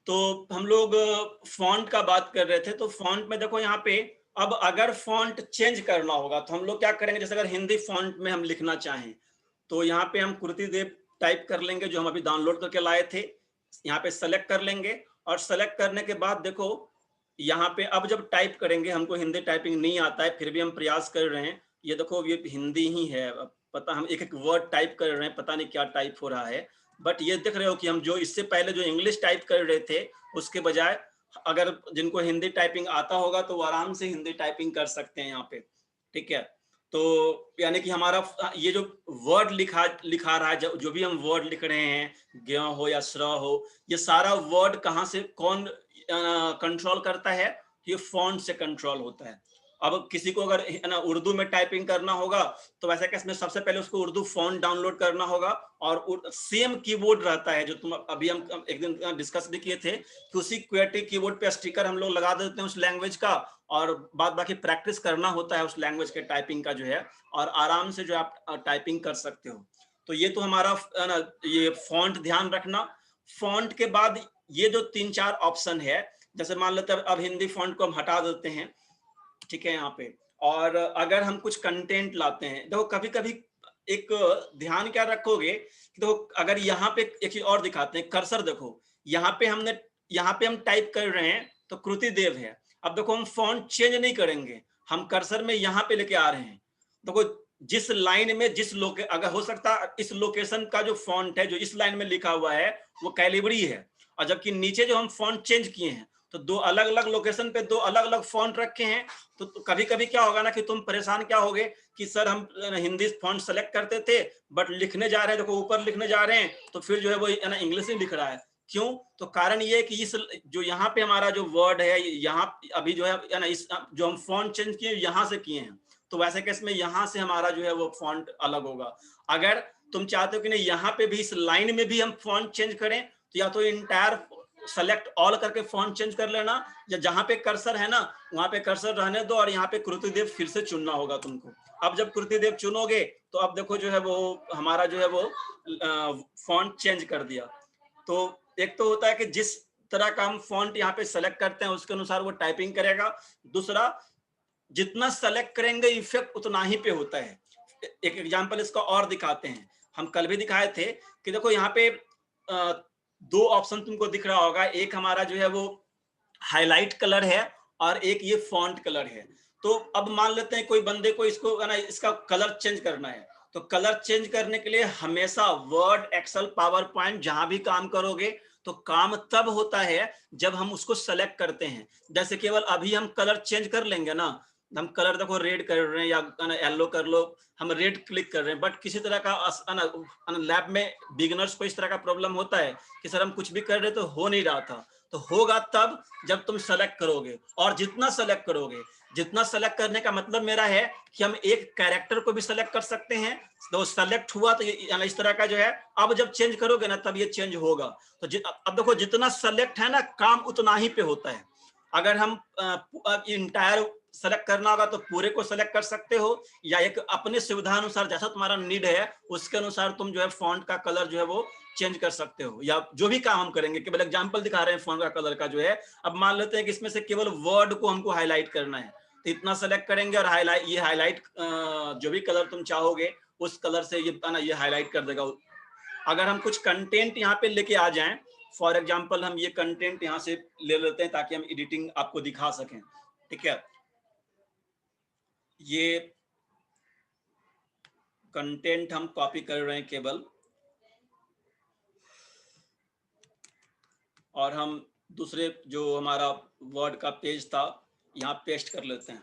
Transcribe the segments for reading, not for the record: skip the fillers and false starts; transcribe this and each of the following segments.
तो हम लोग फॉन्ट का बात कर रहे थे, तो फॉन्ट में देखो यहाँ पे अब अगर फॉन्ट चेंज करना होगा तो हम लोग क्या करेंगे, जैसे अगर हिंदी फॉन्ट में हम लिखना चाहें तो यहाँ पे हम कृतिदेव टाइप कर लेंगे जो हम अभी डाउनलोड करके लाए थे। यहाँ पे सेलेक्ट कर लेंगे और सेलेक्ट करने के बाद देखो यहाँ पे अब जब टाइप करेंगे, हमको हिंदी टाइपिंग नहीं आता है फिर भी हम प्रयास कर रहे हैं। ये देखो ये हिंदी ही है, अब पता हम एक एक वर्ड टाइप कर रहे हैं, पता नहीं क्या टाइप हो रहा है, बट ये देख रहे हो कि हम जो इससे पहले जो इंग्लिश टाइप कर रहे थे उसके बजाय अगर जिनको हिंदी टाइपिंग आता होगा तो वो आराम से हिंदी टाइपिंग कर सकते हैं यहाँ पे। ठीक है, तो यानी कि हमारा ये जो वर्ड लिखा रहा है, जो भी हम वर्ड लिख रहे हैं, ज्ञ हो या श्र हो, ये सारा वर्ड कहाँ से कौन कंट्रोल करता है, ये फॉन्ट से कंट्रोल होता है। अब किसी को अगर है ना उर्दू में टाइपिंग करना होगा तो वैसे केस में सबसे पहले उसको उर्दू फॉन्ट डाउनलोड करना होगा और सेम कीबोर्ड रहता है जो तुम अभी हम एक दिन डिस्कस भी किए थे कि उसी क्वेटी कीबोर्ड पे स्टिकर हम लोग लगा देते हैं उस लैंग्वेज का, और बाद बाकी प्रैक्टिस करना होता है उस लैंग्वेज के टाइपिंग का जो है, और आराम से जो आप टाइपिंग कर सकते हो। तो ये तो हमारा ना ये फॉन्ट ध्यान रखना। फॉन्ट के बाद ये जो 3-4 ऑप्शन है, जैसे मान लेते हैं अब हिंदी फॉन्ट को हम हटा देते हैं, ठीक है यहाँ पे, और अगर हम कुछ कंटेंट लाते हैं, देखो कभी कभी एक ध्यान क्या रखोगे कि देखो अगर यहाँ पे एक चीज और दिखाते हैं, कर्सर देखो यहाँ पे हम टाइप कर रहे हैं तो कृति देव है। अब देखो हम फॉन्ट चेंज नहीं करेंगे, हम कर्सर में यहाँ पे लेके आ रहे हैं। देखो जिस लाइन में अगर हो सकता इस लोकेशन का जो फॉन्ट है जो इस लाइन में लिखा हुआ है वो कैलिबरी है, और जबकि नीचे जो हम फॉन्ट चेंज किए हैं तो दो अलग अलग लोकेशन पे दो अलग अलग फॉन्ट रखे हैं। तो कभी कभी क्या होगा ना कि तुम परेशान क्या होगे कि सर हम हिंदी फॉन्ट सेलेक्ट करते थे बट लिखने जा रहे हैं, देखो ऊपर लिखने जा रहे हैं तो फिर जो है वो है ना इंग्लिश में लिख रहा है। क्यों? तो कारण ये है कि इस जो यहाँ पे हमारा जो वर्ड है यहाँ अभी जो है ना इस जो हम फॉन्ट चेंज किए यहाँ से किए हैं, तो वैसे केस में यहाँ से हमारा जो है वो फॉन्ट अलग होगा। अगर तुम चाहते हो कि नहीं यहाँ पे भी इस लाइन में भी हम फॉन्ट चेंज करें तो या तो इंटायर सेलेक्ट ऑल करके फॉन्ट चेंज कर लेना, या जहां पे कर्सर है ना वहां पे कर्सर रहने दो और यहाँ पे कृतिदेव फिर से चुनना होगा तुमको। अब जब कृतिदेव चुनोगे तो अब देखो जो है वो हमारा जो है वो फॉन्ट चेंज कर दिया। तो एक तो होता है कि जिस तरह का हम फॉन्ट यहाँ पे सेलेक्ट करते हैं उसके अनुसार वो टाइपिंग करेगा। दूसरा, जितना सेलेक्ट करेंगे इफेक्ट उतना ही पे होता है। एक एग्जांपल इसका और दिखाते हैं, हम कल भी दिखाए थे कि देखो यहाँ पे दो ऑप्शन तुमको दिख रहा होगा, एक हमारा जो है वो हाईलाइट कलर है और एक ये फॉन्ट कलर है। तो अब मान लेते हैं कोई बंदे को इसको ना इसका कलर चेंज करना है, तो कलर चेंज करने के लिए हमेशा वर्ड, एक्सेल, पावर पॉइंट जहां भी काम करोगे तो काम तब होता है जब हम उसको सेलेक्ट करते हैं। जैसे केवल अभी हम कलर चेंज कर लेंगे ना, हम कलर देखो रेड कर रहे हैं या येलो कर लो, हम रेड क्लिक कर रहे हैं, बट किसी तरह का लैब में बिगिनर्स को इस तरह का प्रॉब्लम होता है कि सर हम कुछ भी कर रहे तो हो नहीं रहा था। तो होगा तब जब तुम सेलेक्ट करोगे, और जितना सेलेक्ट करोगे, जितना सेलेक्ट करने का मतलब मेरा है कि हम एक कैरेक्टर को भी सेलेक्ट कर सकते हैं, तो सेलेक्ट हुआ तो इस तरह का जो है, अब जब चेंज करोगे ना तब ये चेंज होगा। तो अब देखो जितना सेलेक्ट है ना काम उतना ही पे होता है। अगर हम इंटायर सेलेक्ट करना होगा तो पूरे को सेलेक्ट कर सकते हो, या एक अपने सुविधा अनुसार जैसा तुम्हारा नीड है उसके अनुसार तुम जो है फॉन्ट का कलर जो है वो चेंज कर सकते हो, या जो भी काम हम करेंगे। केवल एग्जांपल दिखा रहे हैं फॉन्ट का कलर का जो है। अब मान लेते हैं कि इसमें से केवल वर्ड को हमको हाईलाइट करना है, तो इतना सेलेक्ट करेंगे और हाईलाइट जो भी कलर तुम चाहोगे उस कलर से ये हाईलाइट कर देगा। अगर हम कुछ कंटेंट यहाँ पे लेके आ जाएं, फॉर एग्जाम्पल हम ये कंटेंट यहाँ से ले लेते हैं ताकि हम एडिटिंग आपको दिखा सकें। ठीक है, ये कंटेंट हम कॉपी कर रहे हैं केवल, और हम दूसरे जो हमारा वर्ड का पेज था यहाँ पेस्ट कर लेते हैं।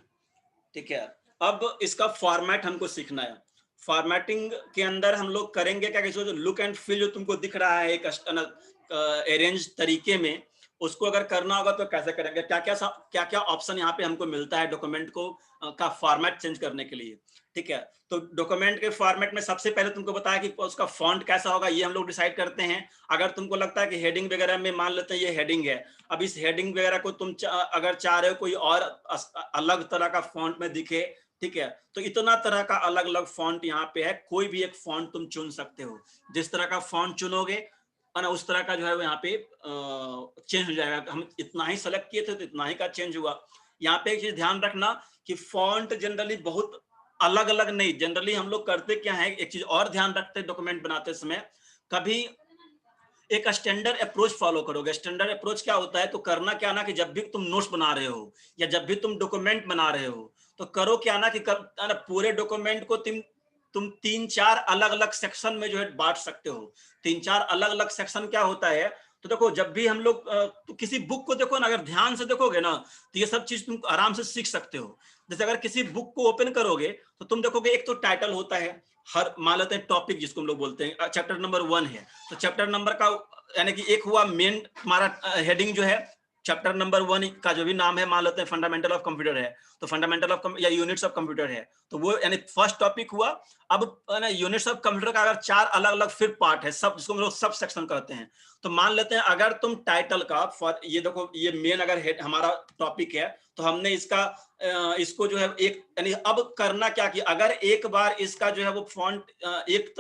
ठीक है, अब इसका फॉर्मेट हमको सीखना है। फॉर्मेटिंग के अंदर हम लोग करेंगे क्या कि जो लुक एंड फील जो तुमको दिख रहा है एक अरेंज तरीके में, उसको अगर करना होगा तो कैसे करेंगे, क्या क्या ऑप्शन यहाँ पे हमको मिलता है डॉक्यूमेंट को का फॉर्मेट चेंज करने के लिए। ठीक है, तो डॉक्यूमेंट के फॉर्मेट में सबसे पहले तुमको बताया कि उसका फॉन्ट कैसा होगा, ये हम लोग डिसाइड करते हैं। अगर तुमको लगता है कि हेडिंग वगैरह में, मान लेते हैं ये हेडिंग है, अब इस हेडिंग वगैरह को तुम अगर चाह रहे हो कोई और अलग तरह का फॉन्ट में दिखे, ठीक है, तो इतना तरह का अलग अलग फॉन्ट यहाँ पे है, कोई भी एक फॉन्ट तुम चुन सकते हो। जिस तरह का फॉन्ट चुनोगे ना उस तरह का जो है वो यहाँ पे चेंज हो जाएगा। हम इतना ही सेलेक्ट किए थे तो इतना ही का चेंज हुआ। यहाँ पे एक चीज ध्यान रखना कि फॉन्ट जनरली बहुत अलग अलग नहीं, जनरली हम लोग करते क्या है, एक चीज और ध्यान रखते हैं डॉक्यूमेंट बनाते समय, कभी एक स्टैंडर्ड अप्रोच फॉलो करोगे। स्टैंडर्ड अप्रोच क्या होता है, तो करना क्या ना कि जब भी तुम नोट्स बना रहे हो या जब भी तुम डॉक्यूमेंट बना रहे हो तो करो क्या ना कि पूरे डॉक्यूमेंट को तुम 3-4 अलग अलग सेक्शन में जो है बांट सकते हो। 3-4 अलग अलग सेक्शन क्या होता है, तो देखो जब भी हम लोग तो किसी बुक को देखो ना, अगर ध्यान से देखोगे ना तो ये सब चीज तुम आराम से सीख सकते हो। जैसे अगर किसी बुक को ओपन करोगे तो तुम देखोगे एक तो टाइटल होता है, हर मान लेते हैं टॉपिक जिसको हम लोग बोलते हैं, चैप्टर नंबर 1 है तो चैप्टर नंबर का यानी कि एक हुआ मेन हमारा हेडिंग जो है, चैप्टर नंबर 1 का जो भी नाम है, मान लेते हैं फंडामेंटल ऑफ कंप्यूटर है तो फंडामेंटल ऑफ या यूनिट्स ऑफ कंप्यूटर है तो वो यानी फर्स्ट टॉपिक हुआ। अब यूनिट्स ऑफ कंप्यूटर का अगर 4 अलग अलग फिर पार्ट है, सब जिसको हम लोग सब सेक्शन कहते हैं, तो मान लेते हैं अगर तुम टाइटल का ये देखो ये मेन अगर हमारा टॉपिक है तो हमने इसको जो है एक यानी अब करना क्या कि अगर एक बार इसका जो है वो फॉन्ट एक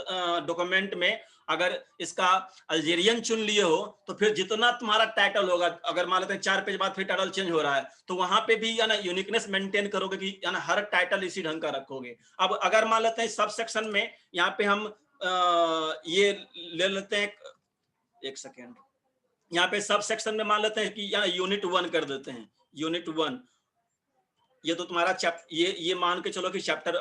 डॉक्यूमेंट में अगर इसका अल्जेरियन चुन लिए हो तो फिर जितना तुम्हारा टाइटल होगा, अगर मान लेते हैं 4 पेज बाद फिर टाइटल चेंज हो रहा है तो वहां पे भी ना यूनिकनेस मेंटेन करोगे कि ना हर टाइटल इसी ढंग का रखोगे। अब अगर मान लेते हैं सब सेक्शन में यहाँ पे हम ये ले लेते हैं, एक सेकेंड, यहाँ पे सब सेक्शन में मान लेते हैं कि यहाँ यूनिट 1 कर देते हैं। यूनिट 1 ये तो तुम्हारा ये मान के चलो कि चैप्टर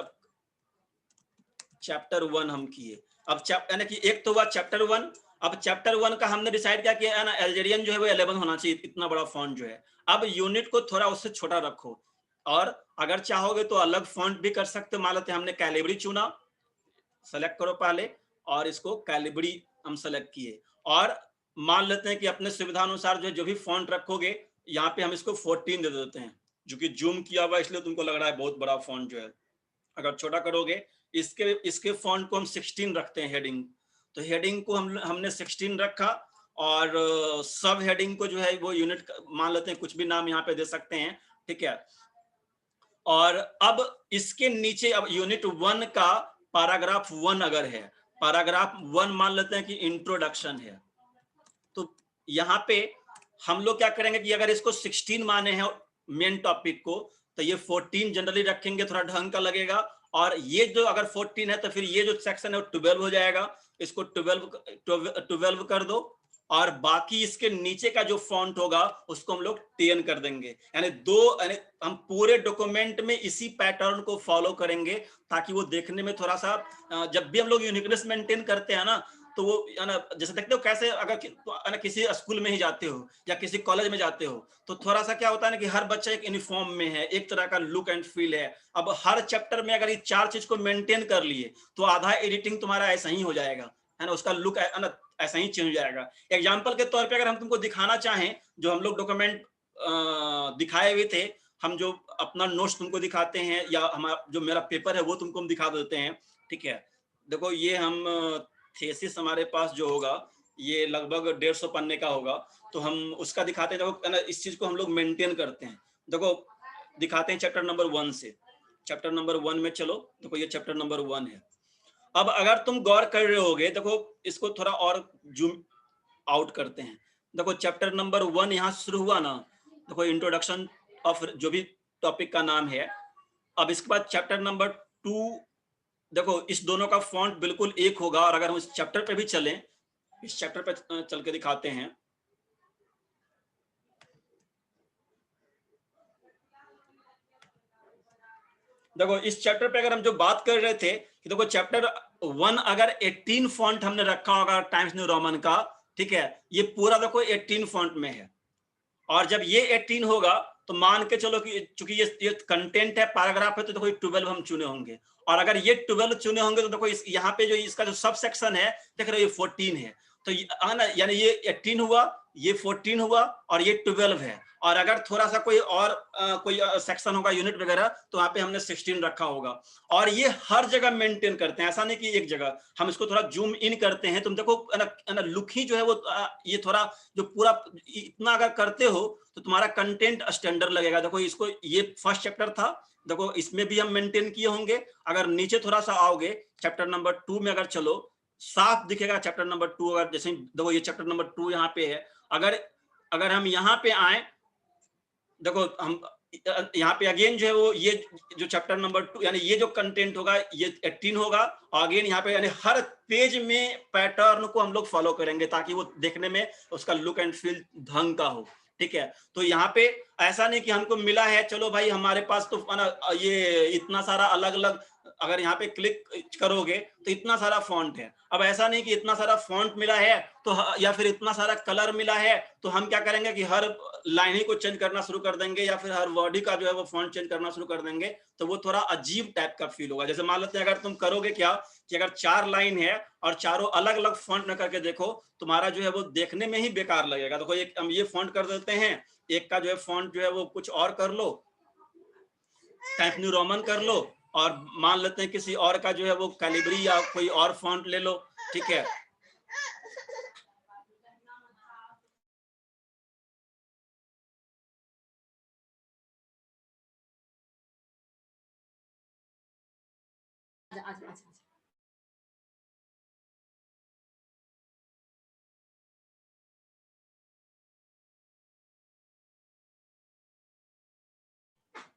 1 हम किए। अब यानी कि एक तो हुआ चैप्टर 1। अब चैप्टर 1 का हमने डिसाइड किया कि ना अल्जेरियन जो है वो 11 होना चाहिए, इतना बड़ा फॉन्ट जो है। अब यूनिट को थोड़ा उससे छोटा रखो और अगर चाहोगे तो अलग फॉन्ट भी कर सकते हो। मान लेते हैं हमने कैलिब्री चुना, सेलेक्ट करो पहले और इसको कैलिब्री हम सेलेक्ट किए और मान लेते हैं कि अपने सुविधा अनुसार जो भी फॉन्ट रखोगे, यहाँ पे हम इसको 14 दे देते हैं, जो कि जूम किया हुआ इसलिए तुमको लग रहा है बहुत बड़ा फॉन्ट जो है। अगर छोटा करोगे इसके फॉन्ट को हम 16 रखते हैं। हेडिंग तो हेडिंग को हमने 16 रखा और सब हेडिंग को जो है वो यूनिट मान लेते हैं, कुछ भी नाम यहाँ पे दे सकते हैं, ठीक है। और अब इसके नीचे अब यूनिट 1 का पैराग्राफ 1 अगर है, पैराग्राफ 1 मान लेते हैं कि इंट्रोडक्शन है, तो यहाँ पे हम लोग क्या करेंगे कि अगर इसको 16 माने हैं मेन टॉपिक को तो ये 14 जनरली रखेंगे, थोड़ा ढंग का लगेगा। और ये जो अगर 14 है तो फिर ये जो सेक्शन है वो 12 हो जाएगा, इसको 12 कर दो और बाकी इसके नीचे का जो फॉन्ट होगा उसको हम लोग 10 कर देंगे। यानी हम पूरे डॉक्यूमेंट में इसी पैटर्न को फॉलो करेंगे ताकि वो देखने में थोड़ा सा जब भी हम लोग यूनिकनेस मेंटेन करते हैं ना तो वो जैसे देखते हो कैसे अगर किसी स्कूल में ही जाते हो या किसी कॉलेज में जाते हो तो थोड़ा सा क्या होता है ना कि हर बच्चा एक यूनिफॉर्म में है, एक तरह का लुक एंड फील है। अब हर चैप्टर में अगर ये 4 चीज को मेंटेन कर लिए तो आधा एडिटिंग तुम्हारा ऐसा ही हो जाएगा, है ना, उसका लुक ऐसा ही चेंज हो जाएगा। एग्जाम्पल के तौर पर अगर हम तुमको दिखाना चाहें, जो हम लोग डॉक्यूमेंट दिखाए हुए थे, हम जो अपना नोट्स तुमको दिखाते हैं या हमारा जो मेरा पेपर है वो तुमको हम दिखा देते हैं, ठीक है। देखो ये हम थीसिस हमारे पास जो होगा ये लगभग 150 पन्ने का होगा, तो हम उसका दिखाते हैं। देखो इस चीज को हम लोग मेंटेन करते हैं। देखो दिखाते हैं चैप्टर नंबर 1 से। चैप्टर नंबर 1 में चलो, देखो ये चैप्टर नंबर 1 है। अब अगर तुम गौर कर रहे होगे, देखो इसको थोड़ा और जूम आउट करते हैं। देखो चैप्टर नंबर 1 यहाँ शुरू हुआ ना, देखो इंट्रोडक्शन ऑफ जो भी टॉपिक का नाम है। अब इसके बाद चैप्टर नंबर 2, देखो इस दोनों का फॉन्ट बिल्कुल एक होगा। और अगर हम इस चैप्टर पे भी चलें, इस चैप्टर पे चल के दिखाते हैं। देखो इस चैप्टर पे अगर हम जो बात कर रहे थे कि देखो चैप्टर 1 अगर 18 फॉन्ट हमने रखा होगा टाइम्स न्यू रोमन का, ठीक है, ये पूरा देखो 18 फॉन्ट में है। और जब ये 18 होगा तो मान के चलो कि चूंकि ये कंटेंट है, पैराग्राफ है, तो देखो 12 हम चुने होंगे। और अगर ये 12 चुने होंगे तो देखो यहाँ पे जो इसका जो सब सेक्शन है देख रहे हो ये 14 है, तो यानी ये 18 हुआ, ये 14 हुआ और ये 12 है। और अगर थोड़ा सा कोई और कोई सेक्शन होगा यूनिट वगैरह तो वहां पे हमने 16 रखा होगा। और ये हर जगह मेंटेन करते हैं, ऐसा नहीं कि एक जगह। हम इसको थोड़ा जूम इन करते हैं, तुम देखो लुक ही जो है वो ये थोड़ा जो पूरा इतना अगर करते हो तो तुम्हारा कंटेंट स्टैंडर्ड लगेगा। देखो इसको ये फर्स्ट चैप्टर था, देखो इसमें भी हम मेंटेन किए होंगे। अगर नीचे थोड़ा सा आओगे चैप्टर नंबर 2 में अगर चलो साफ दिखेगा चैप्टर नंबर 2। अगर जैसे देखो ये चैप्टर नंबर 2 यहाँ पे है, अगर हम यहाँ पे आए, देखो हम यहाँ पे अगेन जो है वो ये जो चैप्टर नंबर 2 यानी ये जो कंटेंट होगा ये 18 होगा, और अगेन यहाँ पे यानी हर पेज में पैटर्न को हम लोग फॉलो करेंगे ताकि वो देखने में उसका लुक एंड फील ढंग का हो। ठीक है, तो यहाँ पे ऐसा नहीं कि हमको मिला है चलो भाई हमारे पास तो ये इतना सारा अलग अलग, अगर यहाँ पे क्लिक करोगे तो इतना सारा फॉन्ट है। अब ऐसा नहीं कि इतना सारा फॉन्ट मिला है तो या फिर इतना सारा कलर मिला है तो हम क्या करेंगे कि हर लाइन ही को चेंज करना शुरू कर देंगे या फिर हर वर्ड ही का जो है वो फॉन्ट चेंज करना शुरू कर देंगे, तो वो थोड़ा अजीब टाइप का फील होगा। जैसे मान लेते हैं अगर तुम करोगे क्या कि अगर 4 लाइन है और चारों अलग अलग फॉन्ट में करके देखो, तुम्हारा जो है वो देखने में ही बेकार लगेगा। देखो एक हम ये फॉन्ट कर देते हैं, एक का जो है फॉन्ट जो है वो कुछ और कर लो, टाइम्स न्यू रोमन कर लो, और मान लेते हैं किसी और का जो है वो कैलिब्री या कोई और फॉन्ट ले लो। ठीक है,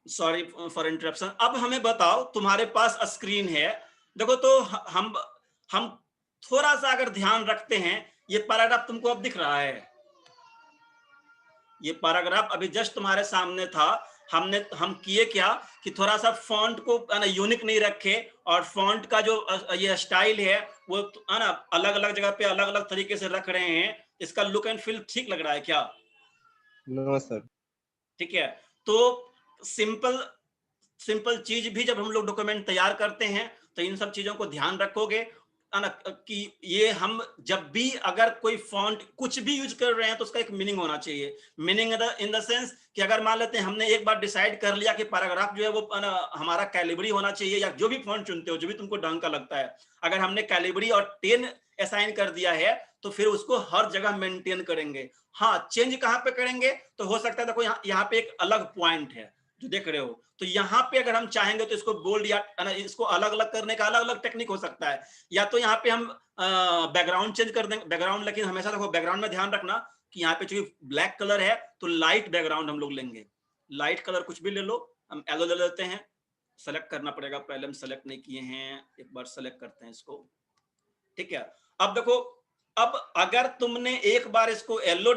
सॉरी फॉर इंटरप्शन। अब हमें बताओ तुम्हारे पास स्क्रीन है, देखो तो हम थोड़ा सा अगर ध्यान रखते हैं, ये पैराग्राफ तुमको अब दिख रहा है, ये पैराग्राफ अभी जस्ट तुम्हारे सामने था। हम किए क्या कि थोड़ा सा फॉन्ट को यूनिक नहीं रखे, और फॉन्ट का जो ये स्टाइल है वो है ना अलग अलग जगह पे अलग अलग तरीके से रख रहे हैं। इसका लुक एंड फील ठीक लग रहा है क्या? No sir. ठीक है, तो सिंपल चीज भी जब हम लोग डॉक्यूमेंट तैयार करते हैं तो इन सब चीजों को ध्यान रखोगे कि ये हम जब भी अगर कोई फॉन्ट कुछ भी यूज कर रहे हैं तो उसका एक मीनिंग होना चाहिए। मीनिंग इन द सेंस कि अगर मान लेते हैं हमने एक बार डिसाइड कर लिया कि पैराग्राफ जो है वो हमारा कैलिब्री होना चाहिए, या जो भी फॉन्ट चुनते हो जो भी तुमको ढंग का लगता है, अगर हमने कैलिब्री और 10 असाइन कर दिया है तो फिर उसको हर जगह मेंटेन करेंगे। हाँ, चेंज कहाँ पे करेंगे तो हो सकता है देखो यहाँ पे एक अलग पॉइंट है जो देख रहे हो, तो यहाँ पे अगर हम चाहेंगे तो इसको बोल्ड या इसको अलग अलग करने का अलग अलग टेक्निक हो सकता है। या तो यहाँ पे हम बैकग्राउंड चेंज कर देंगे बैकग्राउंड, लेकिन हमेशा देखो बैकग्राउंड में ध्यान रखना कि यहाँ पे चूंकि ब्लैक कलर है तो लाइट बैकग्राउंड हम लोग लेंगे। लाइट कलर कुछ भी ले लो, हम येलो ले लेते हैं। सेलेक्ट करना पड़ेगा, पहले हम सेलेक्ट नहीं किए हैं, एक बार सेलेक्ट करते हैं इसको। ठीक है, अब देखो, अब अगर तुमने एक बार इसको येलो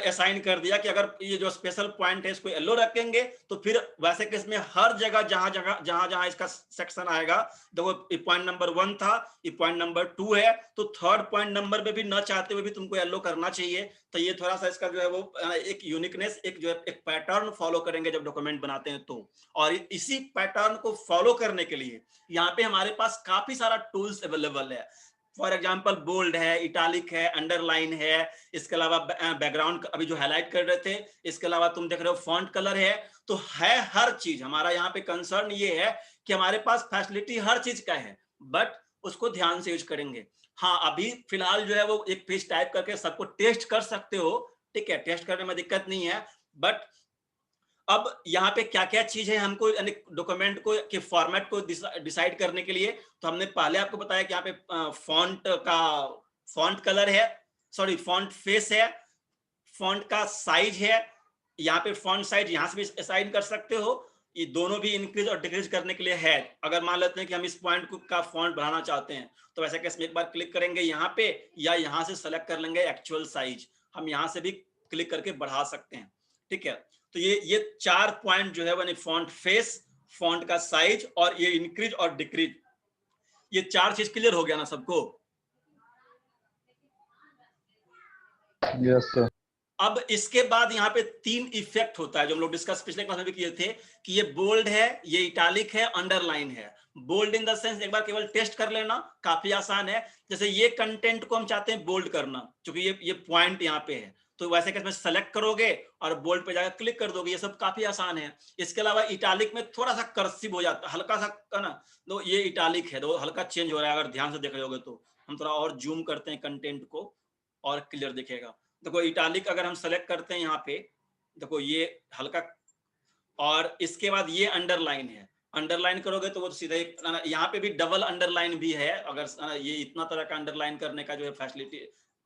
असाइन कर दिया कि अगर ये जो स्पेशल पॉइंट है इसको येलो रखेंगे, तो फिर वैसे केस में हर जगह जहां इसका सेक्शन आएगा, देखो ये पॉइंट नंबर 1 था, ये पॉइंट नंबर 2 है, तो थर्ड पॉइंट नंबर पे भी न चाहते हुए भी तुमको येलो करना चाहिए। तो ये थोड़ा सा इसका जो है वो एक यूनिकनेस, एक जो है एक पैटर्न फॉलो करेंगे जब डॉक्यूमेंट बनाते हैं तो। और इसी पैटर्न को फॉलो करने के लिए यहाँ पे हमारे पास काफी सारा टूल्स अवेलेबल है। फॉर एग्जाम्पल बोल्ड है, इटालिक है, अंडरलाइन है, इसके अलावा बैकग्राउंड अभी जो हाईलाइट कर रहे थे, इसके अलावा तुम देख रहे हो फॉन्ट कलर है, तो है हर चीज। हमारा यहाँ पे कंसर्न ये है कि हमारे पास फैसिलिटी हर चीज का है, बट उसको ध्यान से यूज करेंगे। हाँ, अभी फिलहाल जो है वो एक पेज टाइप करके सबको टेस्ट कर सकते हो, ठीक है, टेस्ट करने में दिक्कत नहीं है। बट अब यहाँ पे क्या क्या चीज है हमको डॉक्यूमेंट को के फॉर्मेट को डिसाइड करने के लिए, तो हमने पहले आपको बताया कि यहाँ पे फॉन्ट कलर है, सॉरी फॉन्ट फेस है, फॉन्ट का साइज है, यहाँ पे फॉन्ट साइज यहाँ से भी असाइन कर सकते हो। ये दोनों भी इंक्रीज और डिक्रीज करने के लिए है। अगर मान लेते हैं कि हम इस पॉइंट का फॉन्ट बढ़ाना चाहते हैं तो वैसे केस में एक बार क्लिक करेंगे यहाँ पे, या यहाँ से सेलेक्ट कर लेंगे एक्चुअल साइज, हम यहाँ से भी क्लिक करके बढ़ा सकते हैं। ठीक है, तो ये 4 पॉइंट जो है वो फॉन्ट फेस, फॉन्ट का साइज और ये इंक्रीज और डिक्रीज, ये 4 चीज क्लियर हो गया ना सबको? Yes sir. अब इसके बाद यहाँ पे 3 इफेक्ट होता है जो हम लोग डिस्कस पिछले क्लास में भी किए थे, कि ये बोल्ड है, ये इटालिक है, अंडरलाइन है। बोल्ड इन द सेंस एक बार केवल टेस्ट कर लेना, काफी आसान है। जैसे ये कंटेंट को हम चाहते हैं बोल्ड करना, क्योंकि ये पॉइंट यहाँ पे है, तो वैसे केस में सेलेक्ट करोगे और बोल्ड पे जाकर क्लिक कर दोगे, ये सब काफी आसान है। इसके अलावा इटालिक में थोड़ा सा कर्सिव हो जाता है, हल्का सा ना, तो ये इटालिक है, तो हल्का चेंज हो रहा है, अगर ध्यान से देख रहे होगे तो। हम थोड़ा और जूम करते हैं कंटेंट को और क्लियर दिखेगा। देखो इटालिक अगर हम सेलेक्ट करते हैं यहाँ पे, देखो ये हल्का, और इसके बाद ये अंडरलाइन है। अंडरलाइन करोगे तो वो सीधा यहाँ पे भी डबल अंडरलाइन भी है, अगर ये इतना तरह का अंडरलाइन करने का जो है फैसिलिटी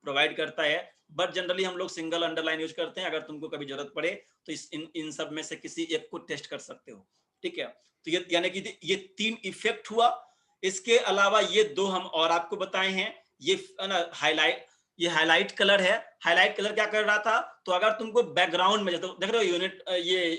प्रोवाइड करता है, बट जनरली हम लोग सिंगल अंडरलाइन यूज करते हैं। अगर तुमको कभी जरूरत पड़े तो इन सब में से किसी एक को टेस्ट कर सकते हो, ठीक है। तो ये यानी कि ये 3 इफेक्ट हुआ। इसके अलावा ये 2 हम और आपको बताए हैं। ये हाईलाइट, ये हाईलाइट कलर है। हाईलाइट कलर क्या कर रहा था, तो अगर तुमको बैकग्राउंड में देख रहे हो यूनिट, ये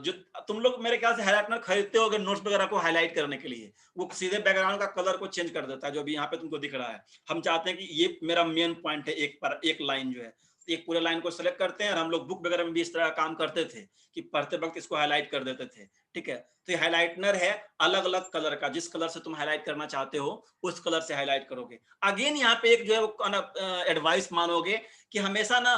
जो तुम लोग मेरे ख्याल से हाईलाइटनर खरीदते हो अगर नोट्स वगैरह को हाईलाइट करने के लिए, वो सीधे बैकग्राउंड का कलर को चेंज कर देता है, जो अभी यहाँ पे तुमको दिख रहा है। हम चाहते हैं कि ये मेरा मेन पॉइंट है, एक लाइन जो है, एक पूरे लाइन को सेलेक्ट करते हैं। और हम लोग बुक वगैरह में भी इस तरह का काम करते थे कि पढ़ते वक्त इसको हाईलाइट कर देते थे, ठीक है। तो ये हाईलाइटनर है अलग अलग कलर का, जिस कलर से तुम हाईलाइट करना चाहते हो उस कलर से हाईलाइट करोगे। अगेन यहाँ पे एक जो है वो एडवाइस मानोगे कि हमेशा ना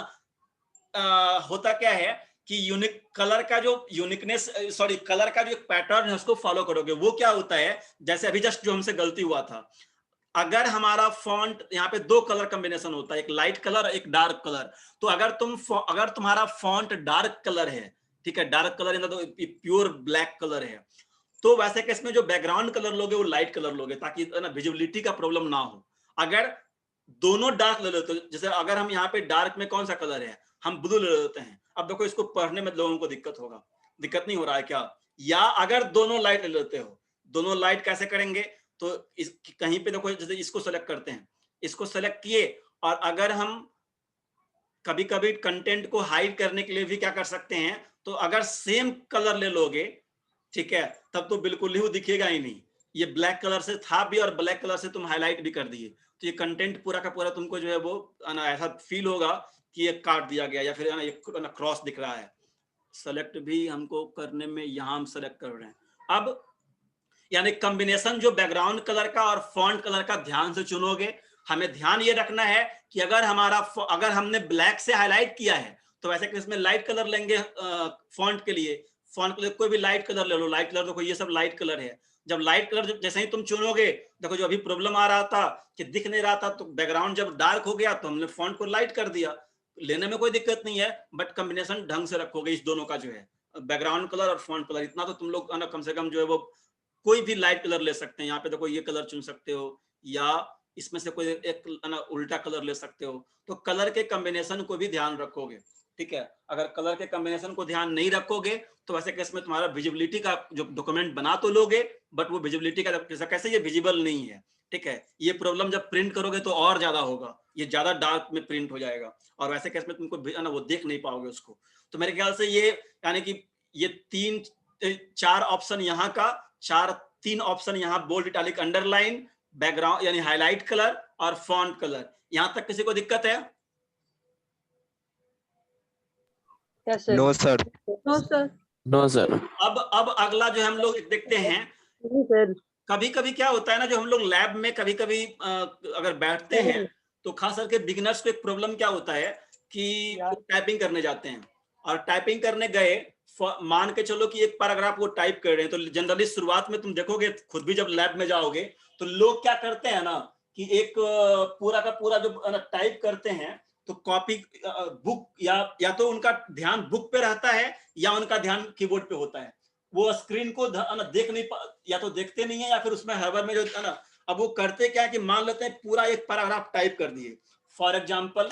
होता क्या है कि यूनिक कलर का जो यूनिकनेस, सॉरी कलर का जो एक पैटर्न है उसको फॉलो करोगे। वो क्या होता है, जैसे अभी जस्ट जो हमसे गलती हुआ था, अगर हमारा फॉन्ट यहाँ पे 2 कलर कॉम्बिनेशन होता है, एक लाइट कलर एक डार्क कलर। तो अगर तुम्हारा फॉन्ट डार्क कलर है, ठीक है, dark colour in the pure black colour है, तो वैसे केस में जो बैकग्राउंड कलर लोगे वो लाइट कलर लोगे, ताकि ना विजिबिलिटी का प्रॉब्लम ना हो। अगर दोनों डार्क ले लेते हो, जैसे अगर हम यहाँ पे डार्क में कौन सा कलर है, हम ब्लू ले लेते हैं। अब देखो इसको पढ़ने में लोगों को दिक्कत होगा, दिक्कत नहीं हो रहा है क्या? या अगर दोनों लाइट ले लेते हो, दोनों लाइट कैसे करेंगे, तो कहीं पे देखो, जैसे इसको सेलेक्ट करते हैं, इसको सेलेक्ट किए, और अगर हम कभी कभी कंटेंट को हाइड करने के लिए भी क्या कर सकते हैं, तो अगर सेम कलर ले लोगे, ठीक है, तब तो बिल्कुल ही वो दिखेगा ही नहीं। ये ब्लैक कलर से था भी और ब्लैक कलर से तुम हाईलाइट भी कर दिए, तो ये कंटेंट पूरा का पूरा तुमको जो है वो ऐसा फील होगा कि ये काट दिया गया या फिर ये क्रॉस दिख रहा है। सेलेक्ट भी हमको करने में यहाँ हम सेलेक्ट कर रहे हैं। अब यानी कॉम्बिनेशन जो बैकग्राउंड कलर का और फॉन्ट कलर का ध्यान से चुनोगे। हमें ध्यान ये रखना है कि अगर हमने ब्लैक से हाईलाइट किया है, तो वैसे केस में लाइट कलर लेंगे फॉन्ट के लिए। फॉन्ट के लिए कोई भी लाइट कलर ले लो, लाइट कलर देखो ये सब लाइट कलर है। जब लाइट कलर जैसे ही तुम चुनोगे, देखो जो अभी प्रॉब्लम आ रहा था कि दिख नहीं रहा था, तो बैकग्राउंड जब डार्क हो गया तो हमने फॉन्ट को लाइट कर दिया। लेने में कोई दिक्कत नहीं है, बट कॉम्बिनेशन ढंग से रखोगे इस दोनों का जो है, बैकग्राउंड कलर और फॉन्ट कलर। इतना तो तुम लोग कम से कम जो है वो कोई भी लाइट कलर ले सकते हैं। यहाँ पे देखो ये कलर चुन सकते हो, या इसमें से कोई एक उल्टा कलर ले सकते हो। तो कलर के कॉम्बिनेशन को भी ध्यान रखोगे, ठीक है। अगर कलर के कॉम्बिनेशन को ध्यान नहीं रखोगे तो वैसे केस में तुम्हारा विजिबिलिटी का जो डॉक्यूमेंट बना तो लोगे, बट वो विजिबिलिटी का कैसे ये विजिबल नहीं है, ठीक है। ये प्रॉब्लम जब प्रिंट करोगे तो और ज्यादा होगा, ये ज्यादा डार्क में प्रिंट हो जाएगा, और वैसे केस में तुमको वो देख नहीं पाओगे उसको। तो मेरे ख्याल से ये यानी कि ये 4 ऑप्शन यहाँ का, 3 ऑप्शन यहाँ, बोल्ड, इटैलिक, अंडरलाइन, बैकग्राउंड यानी हाईलाइट कलर और फॉन्ट कलर। यहां तक किसी को दिक्कत है? No sir. No sir. No sir. अब अगला जो हम लोग देखते हैं, कभी कभी क्या होता है ना, जो हम लोग लैब में कभी कभी अगर बैठते हैं, तो खास करके बिगिनर्स को एक प्रॉब्लम क्या होता है कि टाइपिंग करने जाते हैं, और टाइपिंग करने गए, मान के चलो कि एक पैराग्राफ वो टाइप कर रहे हैं, तो जनरली शुरुआत में तुम देखोगे खुद भी जब लैब में जाओगे, तो लोग क्या करते हैं ना कि एक पूरा का पूरा जो टाइप करते हैं, तो कॉपी बुक या तो उनका ध्यान बुक पे रहता है या उनका ध्यान कीबोर्ड पे होता है। वो स्क्रीन को देख नहीं, या तो देखते नहीं है या फिर उसमें हवर में जो है ना, अब वो करते क्या है कि मान लेते हैं पूरा एक पैराग्राफ टाइप कर दिए। फॉर एग्जांपल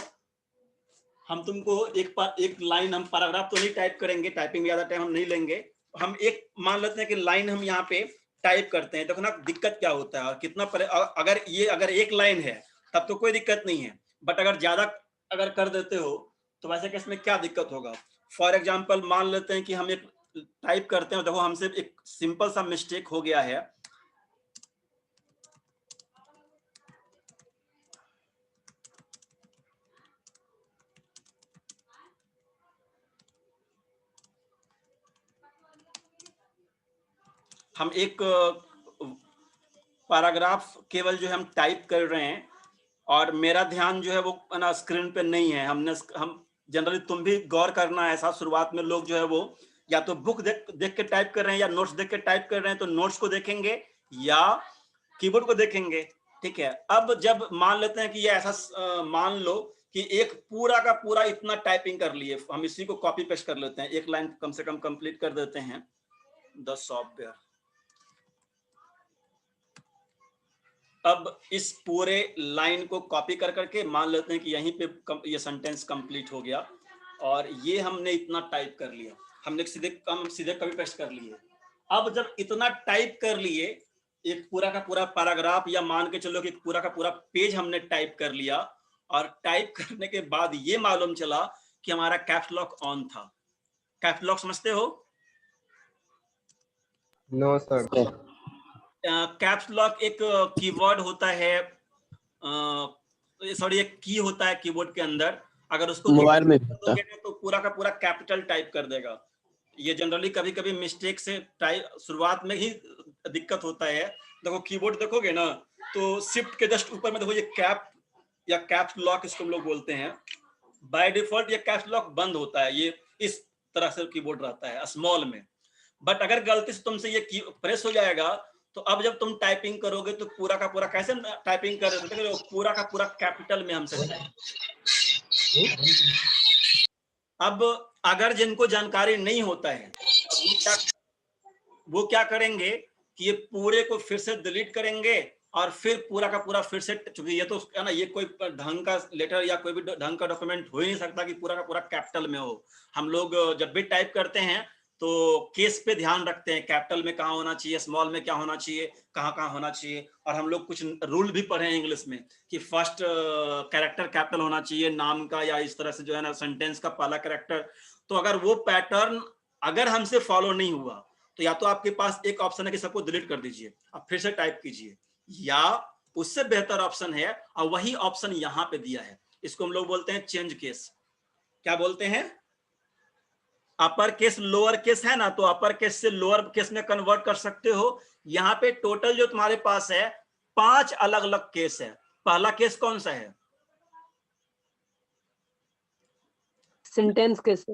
हम तुमको एक लाइन, हम पैराग्राफ तो नहीं टाइप करेंगे, टाइपिंग में ज्यादा टाइम हम नहीं लेंगे, हम एक मान लेते हैं कि लाइन हम यहाँ पे टाइप करते हैं। देखो ना दिक्कत क्या होता है और कितना अगर एक लाइन है तब तो कोई दिक्कत नहीं है, बट अगर ज्यादा अगर कर देते हो तो वैसे केस में क्या दिक्कत होगा। फॉर एग्जाम्पल मान लेते हैं कि हम एक टाइप करते हैं, देखो हमसे एक सिंपल सा मिस्टेक हो गया है। हम एक पैराग्राफ केवल जो हम टाइप कर रहे हैं और मेरा ध्यान जो है वो ना स्क्रीन पे नहीं है। हम जनरली, तुम भी गौर करना, ऐसा शुरुआत में लोग जो है वो या तो बुक देख के टाइप कर रहे हैं या नोट्स देख के टाइप कर रहे हैं, तो नोट्स को देखेंगे या कीबोर्ड को देखेंगे, ठीक है। अब जब मान लेते हैं कि ये ऐसा मान लो कि एक पूरा का पूरा इतना टाइपिंग कर लिए, हम इसी को कॉपी पेस्ट कर लेते हैं, एक लाइन कम से कम कंप्लीट कर देते हैं द सॉफ्टवेयर। अब इस पूरे लाइन को कॉपी कर करके मान लेते हैं कि यहीं पे ये सेंटेंस कंप्लीट हो गया और ये हमने इतना टाइप कर लिया, हमने सीधे कॉपी पेस्ट कर लिए। अब जब इतना टाइप कर लिए, एक पूरा का पूरा पैराग्राफ या मान के चलो कि पूरा का पूरा पेज हमने टाइप कर लिया, और टाइप करने के बाद ये मालूम चला कि हमारा कैप्स लॉक ऑन था। कैप्स लॉक समझते हो? No sir. कैप्स लॉक एक कीवर्ड होता है, सॉरी एक की होता है कीबोर्ड के अंदर, अगर उसको मोबाइल में तो पूरा का पूरा कैपिटल टाइप कर देगा। ये जनरली कभी कभी मिस्टेक से टाइप शुरुआत में ही दिक्कत होता है। देखो कीबोर्ड देखोगे ना, तो शिफ्ट के जस्ट ऊपर में देखो ये कैप या कैप्स लॉक इसको हम लोग बोलते हैं। बाय डिफॉल्ट ये कैप्स लॉक बंद होता है, ये इस तरह से कीबोर्ड रहता है स्मॉल में। बट अगर गलती से तुमसे ये की प्रेस हो जाएगा, तो अब जब तुम टाइपिंग करोगे तो पूरा का पूरा कैसे टाइपिंग कर रहे हो, पूरा का पूरा कैपिटल में हमसे। अब अगर जिनको जानकारी नहीं होता है, वो क्या करेंगे कि ये पूरे को फिर से डिलीट करेंगे और फिर पूरा का पूरा फिर से, चूंकि ये तो है ना, ये कोई ढंग का लेटर या कोई भी ढंग का डॉक्यूमेंट हो ही नहीं सकता कि पूरा का पूरा कैपिटल में हो। हम लोग जब भी टाइप करते हैं तो केस पे ध्यान रखते हैं, कैपिटल में कहाँ होना चाहिए, स्मॉल में क्या होना चाहिए, कहाँ कहाँ होना चाहिए। और हम लोग कुछ रूल भी पढ़े हैं इंग्लिश में कि फर्स्ट कैरेक्टर कैपिटल होना चाहिए नाम का, या इस तरह से जो है ना सेंटेंस का पहला कैरेक्टर। तो अगर वो पैटर्न अगर हमसे फॉलो नहीं हुआ, तो या तो आपके पास एक ऑप्शन है कि सबको डिलीट कर दीजिए, अब फिर से टाइप कीजिए, या उससे बेहतर ऑप्शन है, और वही ऑप्शन यहाँ पे दिया है, इसको हम लोग बोलते हैं चेंज केस। क्या बोलते हैं? अपर केस लोअर केस है ना, तो अपर केस से लोअर केस में कन्वर्ट कर सकते हो। यहाँ पे टोटल जो तुम्हारे पास है 5 अलग अलग केस है। पहला केस कौन सा है? Sentence case.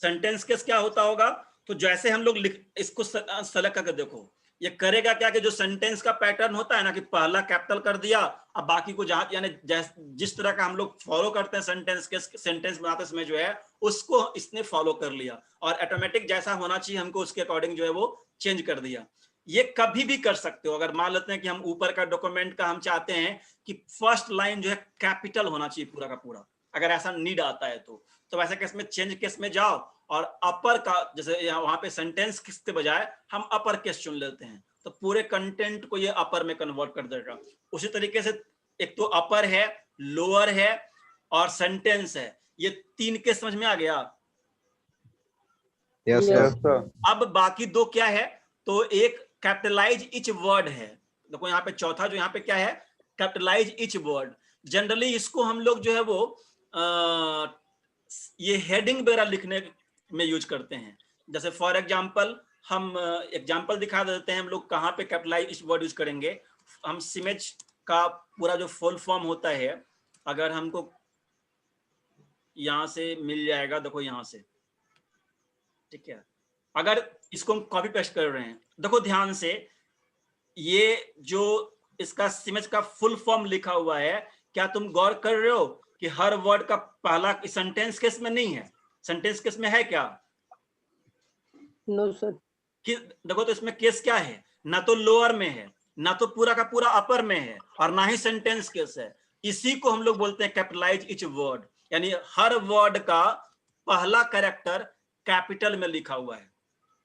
सेंटेंस केस क्या होता होगा? तो जैसे हम लोग इसको सेलेक्ट करके देखो, ये करेगा क्या कि जो सेंटेंस का पैटर्न होता है ना कि पहला कैपिटल कर दिया, अब बाकी को जहां यानी जिस तरह का हम लोग फॉलो करते हैं सेंटेंस बनाते समय जो है उसको इसने फॉलो कर लिया, और ऑटोमेटिक जैसा होना चाहिए हमको उसके अकॉर्डिंग जो है वो चेंज कर दिया। ये कभी भी कर सकते हो। अगर मान लेते हैं कि हम ऊपर का डॉक्यूमेंट का हम चाहते हैं कि फर्स्ट लाइन जो है कैपिटल होना चाहिए पूरा का पूरा, अगर ऐसा नीड आता है तो वैसे केस में चेंज केस में जाओ और अपर का, जैसे वहां पे सेंटेंस केस के बजाय हम अपर केस चुन लेते हैं, तो पूरे कंटेंट को ये अपर में कन्वर्ट कर देगा। उसी तरीके से एक तो अपर है, लोअर है और सेंटेंस है, ये 3 केस समझ में आ गया? Yes sir. अब बाकी 2 क्या है? तो एक कैपिटलाइज ईच वर्ड है। देखो यहाँ पे चौथा जो यहाँ पे क्या है, कैपिटलाइज ईच वर्ड। जनरली इसको हम लोग जो है वो ये हेडिंग वगैरह लिखने में यूज करते हैं। जैसे फॉर एग्जांपल हम एग्जांपल दिखा देते हैं हम लोग कहाँ पे कैपिटलाइज वर्ड यूज करेंगे। हम सिमेज का पूरा जो फुल फॉर्म होता है, अगर हमको यहाँ से मिल जाएगा, देखो यहाँ से, ठीक है, अगर इसको हम कॉपी पेस्ट कर रहे हैं, देखो ध्यान से, ये जो इसका सिमेज का फुल फॉर्म लिखा हुआ है, क्या तुम गौर कर रहे हो कि हर वर्ड का पहला सेंटेंस केस में नहीं है? सेंटेंस केस में है क्या? No sir. देखो तो इसमें केस क्या है, ना तो लोअर में है, ना तो पूरा का पूरा अपर में है, और ना ही सेंटेंस केस है। इसी को हम लोग बोलते हैं कैपिटलाइज ईच वर्ड, यानी हर वर्ड का पहला कैरेक्टर कैपिटल में लिखा हुआ है।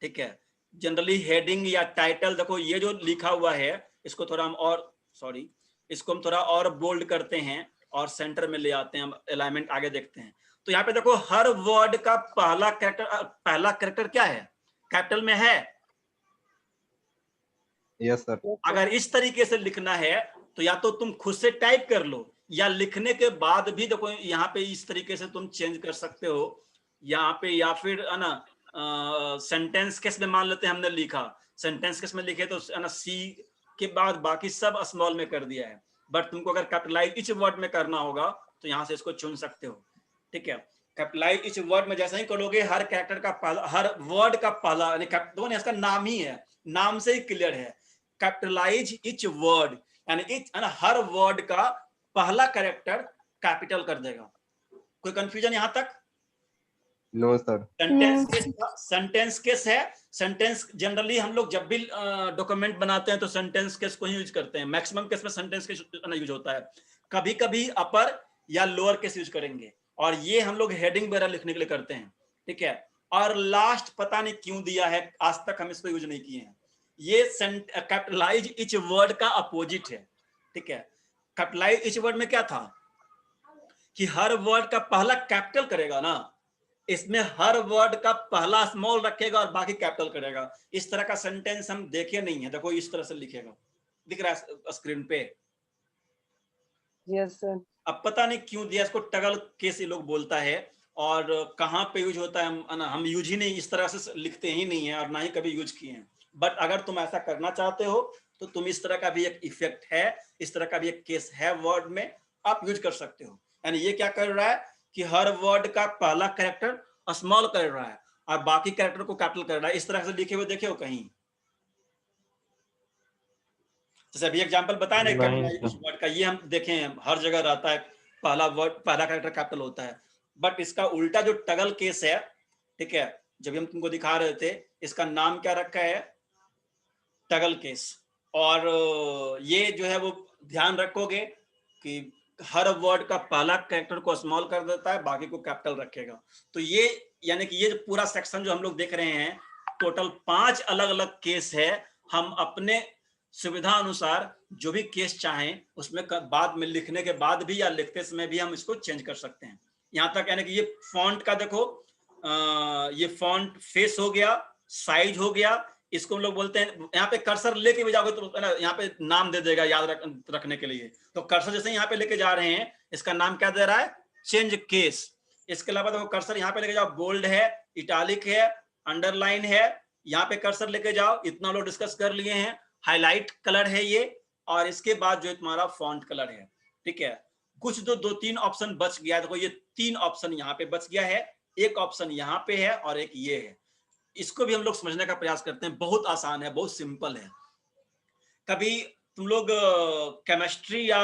ठीक है, जनरली हेडिंग या टाइटल, देखो ये जो लिखा हुआ है इसको थोड़ा हम और इसको हम थोड़ा और बोल्ड करते हैं और सेंटर में ले आते हैं, अलाइनमेंट आगे देखते हैं। तो यहाँ पे देखो हर वर्ड का पहला कैरेक्टर क्या है, कैपिटल में है। Yes sir. अगर इस तरीके से लिखना है तो या तो तुम खुद से टाइप कर लो, या लिखने के बाद भी देखो यहाँ पे इस तरीके से तुम चेंज कर सकते हो यहाँ पे, या फिर है ना सेंटेंस केस में मान लेते हैं हमने लिखा, सेंटेंस केस में लिखे तो है ना सी के बाद बाकी सब स्मॉल में कर दिया है, बट तुमको अगर कैपिटलाइज ईच वर्ड में करना होगा तो यहाँ से इसको चुन सकते हो। ठीक है, कैपिटलाइज ईच वर्ड में जैसा ही करोगे, हर कैरेक्टर का पहला, हर वर्ड का पहला, यानी इसका नाम ही है, नाम से ही क्लियर है, कैपिटलाइज ईच वर्ड, यानी हर वर्ड का पहला कैरेक्टर कैपिटल कर देगा। कोई कंफ्यूजन यहाँ तक? No sir. सेंटेंस केस है, सेंटेंस जनरली हम लोग जब भी डॉक्यूमेंट बनाते हैं तो सेंटेंस केस को ही यूज करते हैं, मैक्सिमम केस में सेंटेंस केस यूज होता है, कभी कभी अपर या लोअर केस यूज करेंगे, और ये हम लोग हेडिंग वगैरह लिखने के लिए करते हैं, ठीक है। और लास्ट पता नहीं क्यों दिया है, आज तक हम इसको यूज नहीं किए हैं, ये कैपिटलाइज ईच वर्ड का अपोजिट है, ठीक है। कैपिटलाइज ईच वर्ड में क्या था कि हर वर्ड का पहला कैपिटल करेगा ना, इसमें हर वर्ड का पहला स्मॉल रखेगा और बाकी कैपिटल करेगा। इस तरह का सेंटेंस हम देखे नहीं है, देखो इस तरह से लिखेगा, दिख रहा है स्क्रीन पे। Yes sir. अब पता नहीं क्यों दिया इसको, टगल केस ये लोग बोलता है, और कहाँ पे यूज होता है हम यूज ही नहीं, इस तरह से लिखते ही नहीं है और ना ही कभी यूज किए हैं। बट अगर तुम ऐसा करना चाहते हो तो तुम इस तरह का भी एक इफेक्ट है, इस तरह का भी एक केस है वर्ड में, आप यूज कर सकते हो। यानी ये क्या कर रहा है कि हर वर्ड का पहला कैरेक्टर स्मॉल कर रहा है और बाकी कैरेक्टर को कैपिटल कर रहा है। इस तरह से लिखे हुए देखे हो कहीं? जैसे अभी एग्जांपल बताया ना इस वर्ड का, ये हम देखे हैं हर जगह रहता है, पहला वर्ड पहला कैरेक्टर कैपिटल होता है। बट इसका उल्टा जो टगल केस है, ठीक है, जब हम तुमको दिखा रहे थे, इसका नाम क्या रखा है, टगल केस। और ये जो है वो ध्यान रखोगे कि हर वर्ड का पहला कैरेक्टर को स्मॉल कर देता है, बाकी को कैपिटल रखेगा। तो ये यानी कि ये जो पूरा सेक्शन जो हम लोग देख रहे हैं, टोटल 5 अलग अलग केस है। हम अपने सुविधा अनुसार जो भी केस चाहें उसमें बाद में लिखने के बाद भी या लिखते समय भी हम इसको चेंज कर सकते हैं। यहाँ तक यानी कि ये फॉन्ट का देखो, ये फॉन्ट फेस हो गया, साइज हो गया, इसको हम लोग बोलते हैं, यहाँ पे कर्सर लेके भी जाओगे तो यहाँ पे नाम दे देगा याद रखने के लिए। तो कर्सर जैसे यहाँ पे लेके जा रहे हैं, इसका नाम क्या दे रहा है, चेंज केस। इसके अलावा देखो कर्सर यहाँ पे लेके जाओ, बोल्ड है, इटालिक है, अंडरलाइन है, यहाँ पे कर्सर लेके जाओ, इतना लोग डिस्कस कर लिए हैं, हाईलाइट कलर है ये, और इसके बाद जो तुम्हारा फॉन्ट कलर है, ठीक है। कुछ दो तीन ऑप्शन बच गया, देखो ये 3 ऑप्शन यहाँ पे बच गया है, एक ऑप्शन यहाँ पे है और एक ये है। इसको भी हम लोग समझने का प्रयास करते हैं, बहुत आसान है, बहुत सिंपल है। कभी तुम लोग केमिस्ट्री या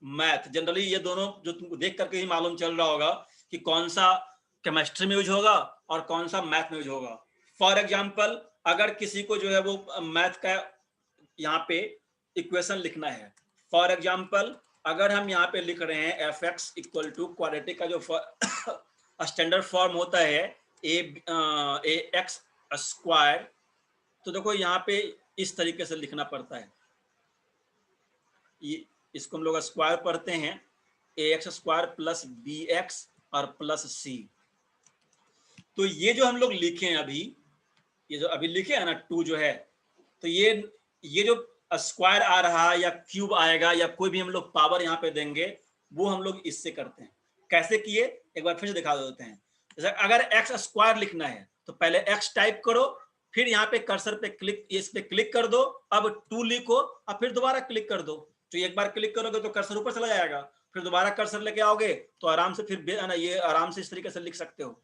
मैथ, जनरली ये दोनों जो तुमको देख करके ही मालूम चल रहा होगा कि कौन सा केमिस्ट्री में यूज होगा और कौन सा मैथ में यूज होगा। फॉर एग्जाम्पल, अगर किसी को जो है वो मैथ का यहाँ पे इक्वेशन लिखना है, फॉर एग्जाम्पल अगर हम यहाँ पे लिख रहे हैं F X equal to quadratic का जो स्टैंडर्ड फॉर्म होता है ए एक्स स्क्वायर, तो देखो यहाँ पे इस तरीके से लिखना पड़ता है। ये इसको हम लोग स्क्वायर पढ़ते हैं, a x square plus b x और प्लस सी। तो ये जो हम लोग लिखे हैं अभी, ये जो अभी लिखे हैं ना 2 जो है, तो ये जो स्क्वायर आ रहा है या क्यूब आएगा या कोई भी हम लोग पावर यहाँ पे देंगे, वो हम लोग इससे करते हैं। कैसे किए एक बार फिर से दिखा देते हैं। जैसे अगर एक्स स्क्वायर लिखना है तो पहले एक्स टाइप करो, फिर यहाँ पे कर्सर पे क्लिक, इस पे क्लिक कर दो, अब 2 लिखो और फिर दोबारा क्लिक कर दो। तो एक बार क्लिक करोगे तो कर्सर ऊपर चला जाएगा, फिर दोबारा कर्सर लेके आओगे तो आराम से फिर ना ये आराम से इस तरीके से लिख सकते हो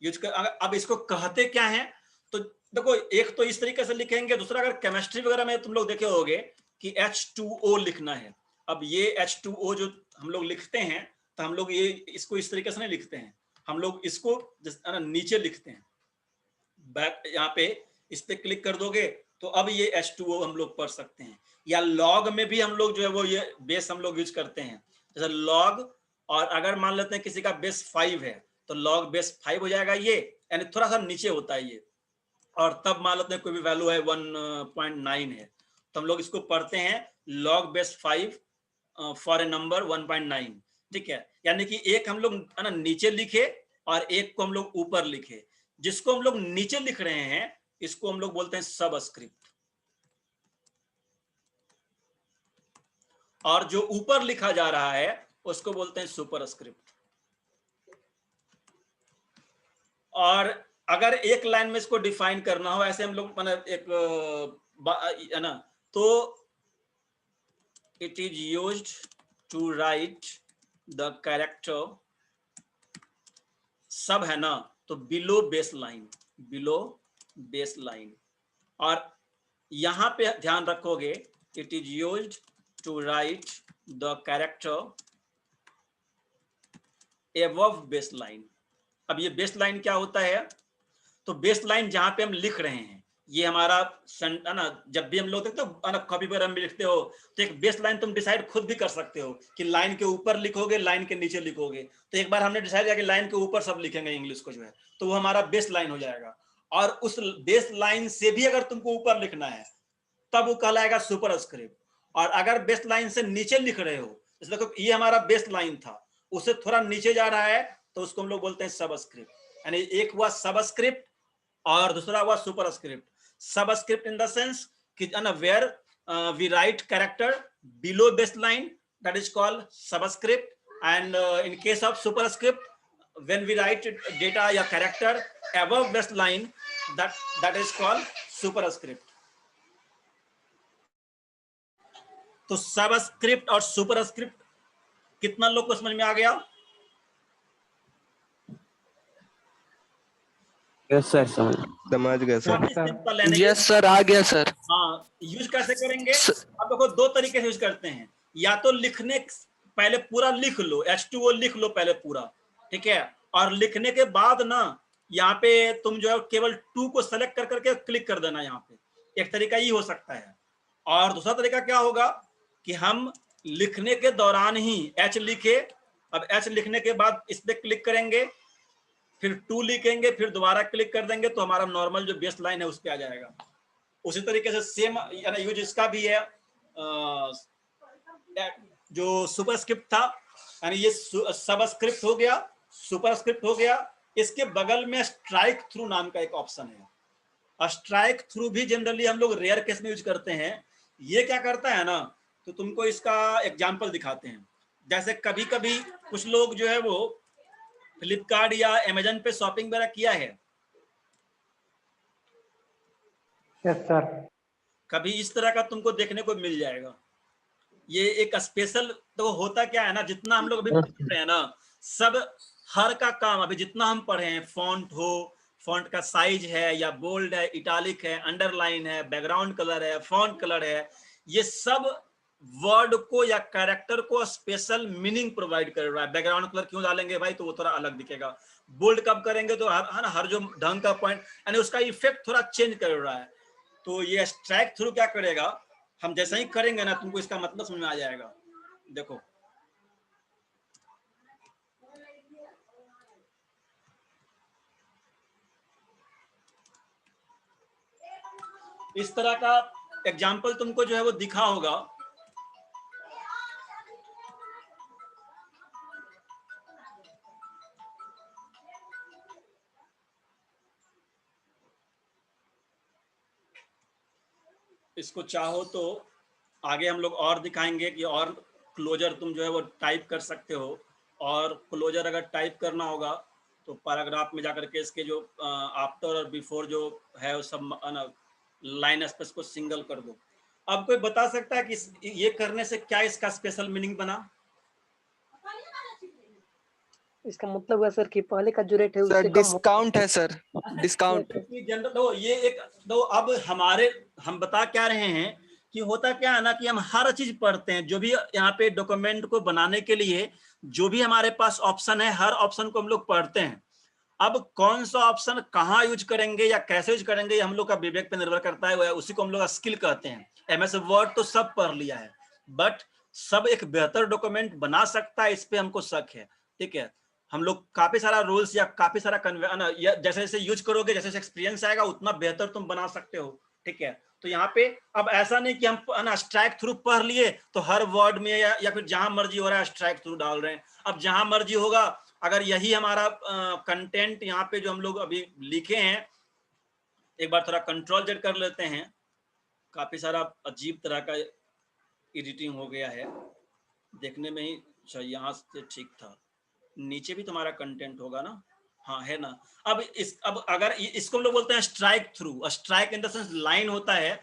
यूज कर। अब इसको कहते क्या है, तो देखो एक तो इस तरीके से लिखेंगे, दूसरा अगर केमिस्ट्री वगैरह में तुम लोग देखे होगे कि H2O लिखना है। अब ये H2O जो हम लोग लिखते हैं, तो हम लोग ये इसको इस तरीके से नहीं लिखते हैं, हम लोग इसको नीचे लिखते हैं। बैक यहाँ पे इस पे क्लिक कर दोगे तो अब ये H2O हम लोग पढ़ सकते हैं। या लॉग में भी हम लोग जो है वो ये बेस हम लोग यूज करते हैं, जैसे लॉग, और अगर मान लेते हैं किसी का बेस 5 है तो लॉग बेस 5 हो जाएगा ये, यानी थोड़ा सा नीचे होता है ये। और तब मान लेते हैं कोई भी वैल्यू है 1.9 है तो हम लोग इसको पढ़ते हैं log base 5 for a number 1.9, ठीक है। यानी कि एक हम लोग ना नीचे लिखे और एक को हम लोग ऊपर लिखे। जिसको हम लोग नीचे लिख रहे हैं इसको हम लोग बोलते हैं सबस्क्रिप्ट, और जो ऊपर लिखा जा रहा है उसको बोलते हैं सुपरस्क्रिप्ट। और अगर एक लाइन में इसको डिफाइन करना हो, ऐसे हम लोग एक है ना, तो it is used to write the character, सब है ना, तो below base line, below base line. और यहां पे ध्यान रखोगे it is used to write the character above base line. अब ये बेस लाइन क्या होता है, तो बेस लाइन जहां पे हम लिख रहे हैं, ये हमारा है ना, जब भी हम लोग देखते हो ना कॉपी पर हम भी लिखते हो, तो एक बेस लाइन तुम डिसाइड खुद भी कर सकते हो कि लाइन के ऊपर लिखोगे, लाइन के नीचे लिखोगे। तो एक बार हमने डिसाइड किया कि लाइन के ऊपर सब लिखेंगे इंग्लिश को जो है, तो वो हमारा बेस लाइन हो जाएगा। और उस बेस लाइन से भी अगर तुमको ऊपर लिखना है तब वो कहलाएगा सुपर स्क्रिप्ट। और अगर बेस लाइन से नीचे लिख रहे हो, जैसे देखो ये हमारा बेस लाइन था, उससे थोड़ा नीचे जा रहा है, तो उसको हम लोग बोलते हैं सबस्क्रिप्ट। यानी एक हुआ सबस्क्रिप्ट और दूसरा हुआ superscript. Subscript in the sense कि where we write character below base line, that is called subscript. And in case of superscript, when we write data या character above base line, that is called superscript. तो subscript और superscript कितना लोग को समझ में आ गया? यस सर, समझ गए सर। काफी सिंपल है ना? यस सर, आ गया सर। हाँ, यूज कैसे करेंगे? अब देखो दो तरीके से यूज करते हैं। या तो लिखने पहले पूरा लिख लो, H2O लिख लो पहले पूरा, ठीक है, और लिखने के बाद ना यहाँ पे तुम जो है केवल 2 को सेलेक्ट कर करके क्लिक कर देना यहाँ पे। एक तरीका ये हो सकता है। और दूसरा तरीका क्या होगा कि हम लिखने के दौरान ही H लिखे, अब H लिखने के बाद इस पे क्लिक करेंगे, फिर 2 लिखेंगे, फिर दोबारा क्लिक कर देंगे, तो हमारा नॉर्मल जो बेस लाइन है उस पे आ जाएगा। उसी तरीके से सेम यूज इसका भी है। जो सुपरस्क्रिप्ट था, यानी ये सबस्क्रिप्ट हो गया, सुपरस्क्रिप्ट हो गया। इसके बगल में स्ट्राइक थ्रू नाम का एक ऑप्शन है। स्ट्राइक थ्रू भी जनरली हम लोग रेयर केस में यूज करते हैं। ये क्या करता है ना, तो तुमको इसका एग्जांपल दिखाते हैं। जैसे कभी कभी कुछ लोग जो है वो फ्लिपकार्ट या अमेजन पे शॉपिंग वगैरह किया है। Yes sir. कभी इस तरह का तुमको देखने को मिल जाएगा। ये एक स्पेशल, तो होता क्या है ना, जितना हम लोग अभी पढ़ रहे हैं ना, सब हर का काम अभी जितना हम पढ़े हैं, फॉन्ट हो, फॉन्ट का साइज है या बोल्ड है, इटालिक है, अंडरलाइन है, बैकग्राउंड कलर है, फॉन्ट कलर है, ये सब वर्ड को या कैरेक्टर को स्पेशल मीनिंग प्रोवाइड कर रहा है। बैकग्राउंड कलर क्यों डालेंगे भाई, तो वो थोड़ा अलग दिखेगा। बोल्ड कब करेंगे, तो हर जो ढंग का पॉइंट, यानी उसका इफेक्ट थोड़ा चेंज कर रहा है। तो ये स्ट्राइक थ्रू क्या करेगा, हम जैसा ही करेंगे ना, तुमको इसका मतलब समझ में आ जाएगा। देखो इस तरह का एग्जाम्पल तुमको जो है वो दिखा होगा। इसको चाहो तो आगे हम लोग और दिखाएंगे कि और क्लोजर तुम जो है वो टाइप कर सकते हो। और क्लोजर अगर टाइप करना होगा तो पैराग्राफ में जाकर के इसके जो आफ्टर और बिफोर जो है वो सब लाइन स्पेस को सिंगल कर दो। अब कोई बता सकता है कि ये करने से क्या इसका स्पेशल मीनिंग बना? इसका मतलब है सर कि पहले का जो रेट है सर उससे कम डिस्काउंट है सर, डिस्काउंट। जनरल दो ये एक दो। अब हम बता क्या रहे हैं कि होता क्या है ना कि हम हर चीज पढ़ते हैं, जो भी यहाँ पे डॉक्यूमेंट को बनाने के लिए जो भी हमारे पास ऑप्शन है, हर ऑप्शन को हम लोग पढ़ते हैं। अब कौन सा ऑप्शन कहाँ यूज करेंगे या कैसे यूज करेंगे, ये हम लोग का विवेक पे निर्भर करता है। उसी को हम लोग स्किल कहते हैं। MS वर्ड तो सब पढ़ लिया है, बट सब एक बेहतर डॉक्यूमेंट बना सकता है, इस पे हमको शक है। ठीक है, हम लोग काफी सारा रूल्स या काफी सारा जैसे जैसे यूज करोगे, जैसे जैसे एक्सपीरियंस आएगा, उतना बेहतर तुम बना सकते हो। ठीक है, तो यहाँ पे अब ऐसा नहीं कि हम स्ट्राइक थ्रू पढ़ लिए तो हर वर्ड में या फिर जहां मर्जी हो रहा है स्ट्राइक थ्रू डाल रहे हैं। अब जहां मर्जी होगा, अगर यही हमारा कंटेंट यहाँ पे जो हम लोग अभी लिखे हैं, एक बार थोड़ा कंट्रोल जेड कर लेते हैं। काफी सारा अजीब तरह का एडिटिंग हो गया है देखने में ही। अच्छा, यहाँ से ठीक था, नीचे भी तुम्हारा कंटेंट होगा ना? हाँ है ना। अब अगर इसको हम लोग बोलते हैं strike through. Strike in the sense line होता है,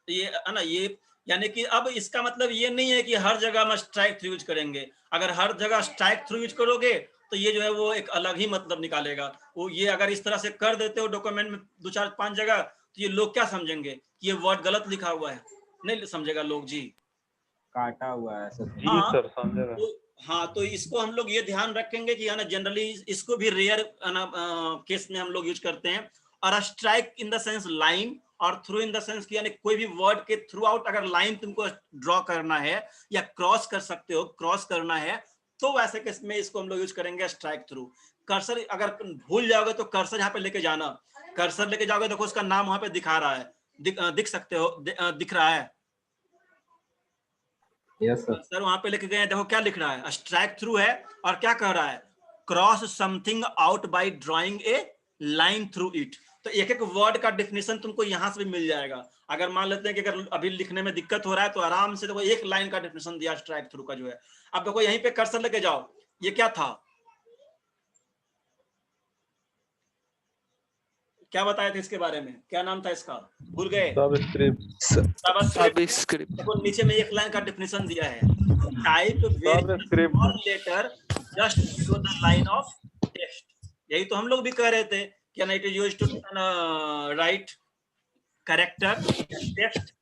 ये है ना। ये यानी कि अब इसका मतलब ये नहीं है कि हर जगह हम स्ट्राइक थ्रू यूज करेंगे। अगर हर जगह स्ट्राइक थ्रू यूज करोगे तो ये जो है वो एक अलग ही मतलब निकालेगा। वो ये अगर इस तरह से कर देते हो डॉक्यूमेंट में 2 4 5 जगह, तो ये लोग क्या समझेंगे कि ये वर्ड गलत लिखा हुआ है? नहीं समझेगा लोग जी, काटा हुआ है सर। हाँ, सर समझेगा। हाँ, तो इसको हम लोग ये ध्यान रखेंगे कि है ना, जनरली इसको भी रेयर केस में हम लोग यूज करते हैं। और strike in the sense line, और थ्रू इन द सेंस कि यानी कोई भी वर्ड के थ्रू आउट अगर लाइन तुमको ड्रॉ करना है या क्रॉस कर सकते हो, क्रॉस करना है, तो वैसे केस में इसको हम लोग यूज करेंगे स्ट्राइक थ्रू। कर्सर अगर भूल जाओगे तो कर्सर यहाँ पे लेके जाना, कर्सर लेके जाओगे, देखो उसका नाम वहां पे दिखा रहा है, दिख सकते हो, दिख रहा है। Yes sir. सर वहां पे लेके गए हैं, देखो क्या लिख रहा है, स्ट्राइक थ्रू है, और क्या कह रहा है, cross something out by drawing A line through it. तो एक एक वर्ड का डेफिनेशन तुमको यहां से भी मिल जाएगा। अगर मान लेते हैं कि अगर अभी लिखने में दिक्कत हो रहा है तो आराम से देखो एक लाइन का डेफिनेशन दिया स्ट्राइक थ्रू का जो है। अब देखो यहीं पे कर्सर लेके जाओ, ये क्या था, क्या बताए थे इसके बारे में, क्या नाम था इसका, भूल गए? सबस्क्रिप्ट। देखो नीचे में एक लाइन का डेफिनेशन दिया है, type very small letter just below the line of text. यही तो हम लोग भी कह रहे थे कि it is used to write character text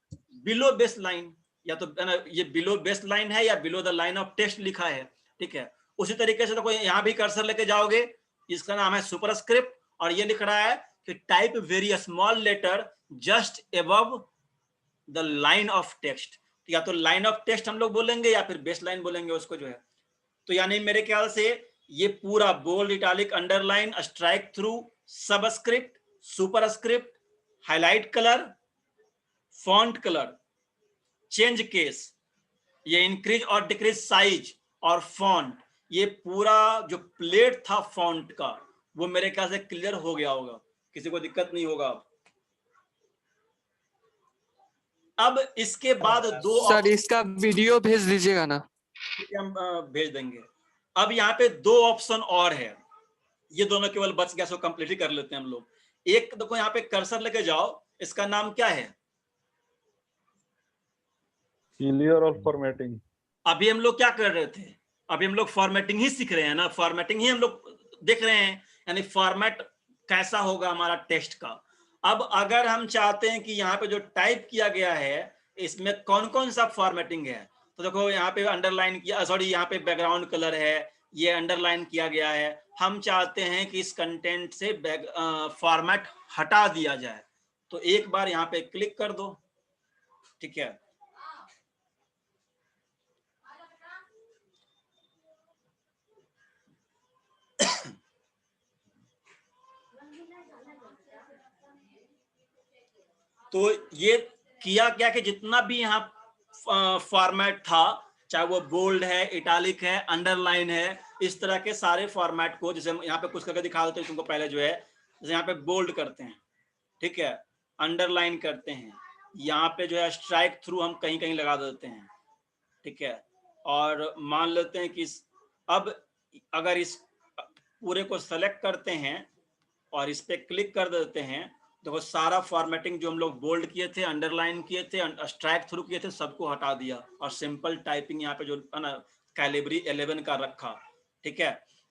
below base line, या तो ये बिलो बेस लाइन है या below the line of text लिखा है, ठीक है। उसी तरीके से देखो यहाँ भी कर्सर लेके जाओगे, इसका नाम है सुपरस्क्रिप्ट, और ये लिख रहा है कि type very small letter just above the line of text. या तो लाइन ऑफ टेक्स्ट हम लोग बोलेंगे या फिर बेस लाइन बोलेंगे उसको जो है। तो यानी मेरे ख्याल से ये पूरा bold, italic, underline, strike through, subscript, superscript, highlight colour, font colour, change case, ये इंक्रीज और डिक्रीज साइज और फॉन्ट, ये पूरा जो प्लेट था फॉन्ट का वो मेरे ख्याल से क्लियर हो गया होगा, किसी को दिक्कत नहीं होगा। अब इसके बाद दो सर इसका वीडियो भेज दीजिएगा ना। हम भेज देंगे। अब यहाँ पे दो ऑप्शन और है, ये दोनों केवल बच गया, सो कंप्लीट ही कर लेते हैं हम लोग। एक देखो यहाँ पे कर्सर लेके जाओ, इसका नाम क्या है, क्लियर और फॉर्मेटिंग। अभी हम लोग क्या कर रहे थे, अभी हम लोग फॉर्मेटिंग ही सीख रहे हैं ना, फॉर्मेटिंग ही हम लोग देख रहे हैं, यानी फॉर्मेट कैसा होगा हमारा टेक्स्ट का। अब अगर हम चाहते हैं कि यहाँ पे जो टाइप किया गया है इसमें कौन कौन सा फॉर्मेटिंग है, तो देखो यहाँ पे अंडरलाइन किया, सॉरी यहाँ पे बैकग्राउंड कलर है, ये अंडरलाइन किया गया है। हम चाहते हैं कि इस कंटेंट से फॉर्मेट हटा दिया जाए, तो एक बार यहाँ पे क्लिक कर दो, ठीक है। तो ये किया क्या कि जितना भी यहाँ फॉर्मेट था, चाहे वो बोल्ड है, इटालिक है, अंडरलाइन है, इस तरह के सारे फॉर्मेट को, जैसे यहाँ पे कुछ करके दिखा देते हैं तुमको पहले जो है, जैसे यहाँ पे बोल्ड करते हैं, ठीक है, अंडरलाइन करते हैं, यहाँ पे जो है स्ट्राइक थ्रू हम कहीं कहीं लगा देते हैं, ठीक है। और मान लेते हैं कि अब अगर इस पूरे को सेलेक्ट करते हैं और इस पे क्लिक कर देते हैं, देखो सारा फॉर्मेटिंग जो हम लोग बोल्ड किए थे, अंडरलाइन किए थे, स्ट्राइक थ्रू किए थे, सबको हटा दिया, और सिंपल टाइपिंग यहाँ पे जो है ना कैलिबरी 11 का रखा, ठीक है।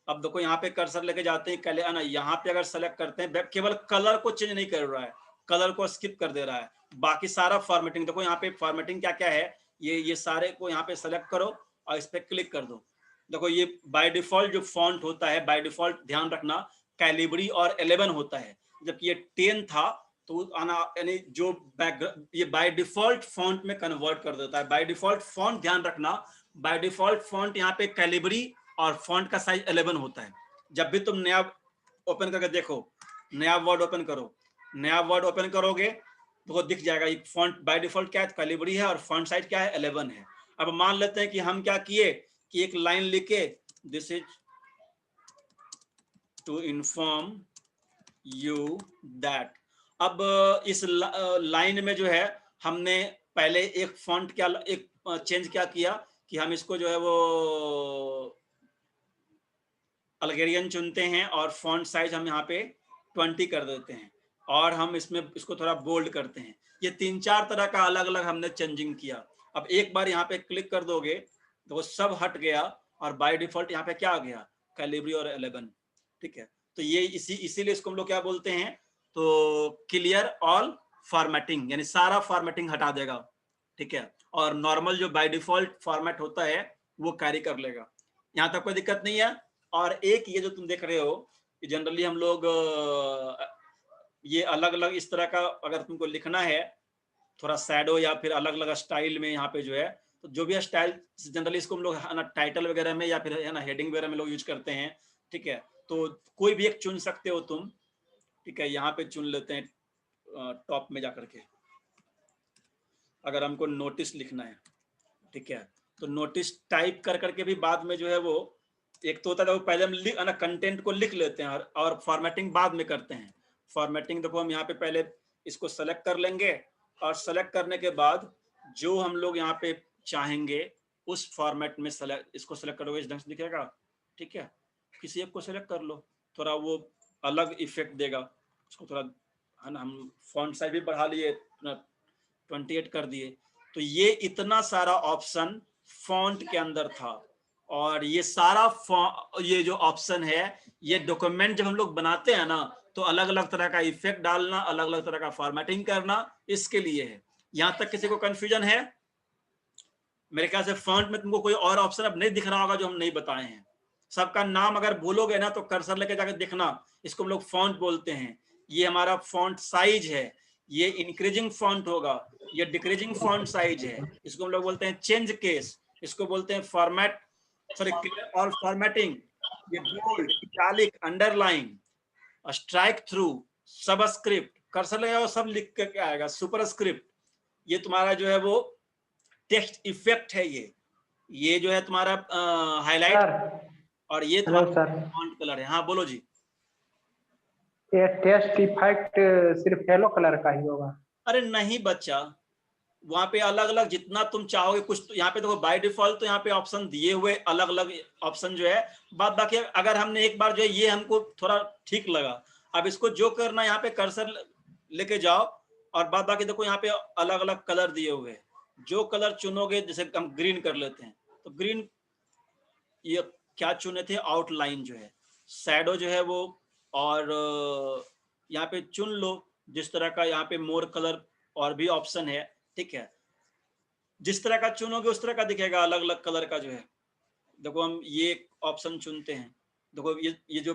अब देखो यहाँ पे कर्सर लेके जाते हैं, ना यहाँ पे अगर सेलेक्ट करते हैं, केवल कलर को चेंज नहीं कर रहा है, कलर को स्किप कर दे रहा है, बाकी सारा फॉर्मेटिंग देखो यहाँ पे फॉर्मेटिंग क्या क्या है, ये सारे को यहाँ पे सेलेक्ट करो और इस पे क्लिक कर दो। देखो ये बाय डिफॉल्ट जो फॉन्ट होता है, बाय डिफॉल्ट ध्यान रखना कैलिबरी और 11 होता है, जबकि ये 10 था तो आना, यानी जो ये बाय डिफॉल्ट फॉन्ट में कन्वर्ट कर देता है। बाय डिफॉल्ट फॉन्ट ध्यान रखना, बाय डिफॉल्ट फॉन्ट यहाँ पे कैलिबरी और फॉन्ट का साइज 11 होता है। जब भी तुम नया ओपन करके देखो, नया वर्ड ओपन करो, नया वर्ड ओपन करोगे तो दिख जाएगा ये फॉन्ट बाय डिफॉल्ट क्या है, कैलिबरी है, और फॉन्ट साइज क्या है, 11 है। अब मान लेते हैं कि हम क्या किए कि एक लाइन लिखे, this is to inform you that. अब इस लाइन में जो है हमने पहले एक फॉन्ट क्या, एक चेंज क्या किया कि हम इसको जो है वो अल्गेरियन चुनते हैं और फॉन्ट साइज हम यहाँ पे 20 कर देते हैं, और हम इसमें इसको थोड़ा बोल्ड करते हैं। ये 3-4 तरह का अलग अलग हमने चेंजिंग किया। अब एक बार यहाँ पे क्लिक कर दोगे तो वो सब हट गया, और बाय डिफॉल्ट यहाँ पे क्या आ गया, कैलिबरी और 11, ठीक है। तो ये इसीलिए इसको हम लोग क्या बोलते हैं, तो क्लियर ऑल फॉर्मेटिंग, यानी सारा फॉर्मेटिंग हटा देगा, ठीक है। और नॉर्मल जो बाय डिफॉल्ट फॉर्मेट होता है वो कैरी कर लेगा। यहाँ तक कोई दिक्कत नहीं है। और एक ये जो तुम देख रहे हो, जनरली हम लोग ये अलग अलग इस तरह का अगर तुमको लिखना है थोड़ा शैडो या फिर अलग अलग स्टाइल में, यहाँ पे जो है तो जो भी स्टाइल जनरली इसको हम लोग है ना टाइटल वगैरह में या फिर है ना हेडिंग वगैरह में लोग यूज करते हैं, ठीक है। तो कोई भी एक चुन सकते हो तुम, ठीक है। यहाँ पे चुन लेते हैं टॉप में जाकर के, अगर हमको नोटिस लिखना है, ठीक है। तो नोटिस टाइप कर करके भी बाद में जो है वो एक तो होता है पहले हम कंटेंट को लिख लेते हैं और फॉर्मेटिंग बाद में करते हैं। फॉर्मेटिंग देखो हम यहाँ पे पहले इसको सेलेक्ट कर लेंगे और सेलेक्ट करने के बाद जो हम लोग यहाँ पे चाहेंगे उस फॉर्मेट में इसको सेलेक्ट करोगे, इस ढंग से दिखेगा, ठीक है। किसी एक को सेलेक्ट कर लो, थोड़ा वो अलग इफेक्ट देगा उसको, थोड़ा है ना। हम फॉन्ट साइज भी बढ़ा लिए, 28 कर दिए। तो ये इतना सारा ऑप्शन फॉन्ट के अंदर था, और ये सारा ये जो ऑप्शन है ये डॉक्यूमेंट जब हम लोग बनाते हैं ना तो अलग अलग तरह का इफेक्ट डालना, अलग अलग तरह का फॉर्मेटिंग करना, इसके लिए है। यहां तक किसी को कंफ्यूजन है? मेरे ख्याल से फॉन्ट में तुमको कोई और ऑप्शन अब नहीं दिख रहा होगा जो हम नहीं बताए हैं। सबका नाम अगर बोलोगे ना तो कर्सर लेके जाकर देखना, इसको हम लोग फॉन्ट बोलते हैं। ये हमारा फॉन्ट साइज है, ये इंक्रीजिंग फॉन्ट होगा, ये डिक्रीजिंग फॉन्ट साइज है, इसको हम लोग बोलते हैं चेंज केस, इसको बोलते हैं फॉर्मेट सॉरी और फॉर्मेटिंग। ये bold, italic, underline, strike through, subscript, cursor लगाओ सब लिख के आएगा, सुपरस्क्रिप्ट, ये तुम्हारा जो है वो टेक्स्ट इफेक्ट है, ये जो है तुम्हारा हाईलाइट, और ये तुम्हारा फॉन्ट कलर है। हाँ बोलो जी। ये टेक्स्ट इफेक्ट सिर्फ येलो कलर का ही होगा? अरे नहीं बच्चा, वहां पे अलग अलग जितना तुम चाहोगे कुछ तो यहाँ पे देखो बाय डिफॉल्ट तो यहाँ पे ऑप्शन दिए हुए अलग अलग ऑप्शन जो है, बाद बाकी अगर हमने एक बार जो है ये हमको थोड़ा ठीक लगा, अब इसको जो करना यहाँ पे कर्सर लेके जाओ और बाद बाकी देखो यहाँ पे अलग अलग कलर दिए हुए हैं। जो कलर चुनोगे, जैसे हम ग्रीन कर लेते हैं तो ग्रीन, ये क्या चुने थे, आउटलाइन जो है, शैडो जो है वो, और यहाँ पे चुन लो जिस तरह का, यहाँ पे मोर कलर और भी ऑप्शन है, ठीक है। जिस तरह का चुनोगे उस तरह का दिखेगा, अलग अलग कलर का जो है। देखो हम ये ऑप्शन चुनते हैं, देखो ये जो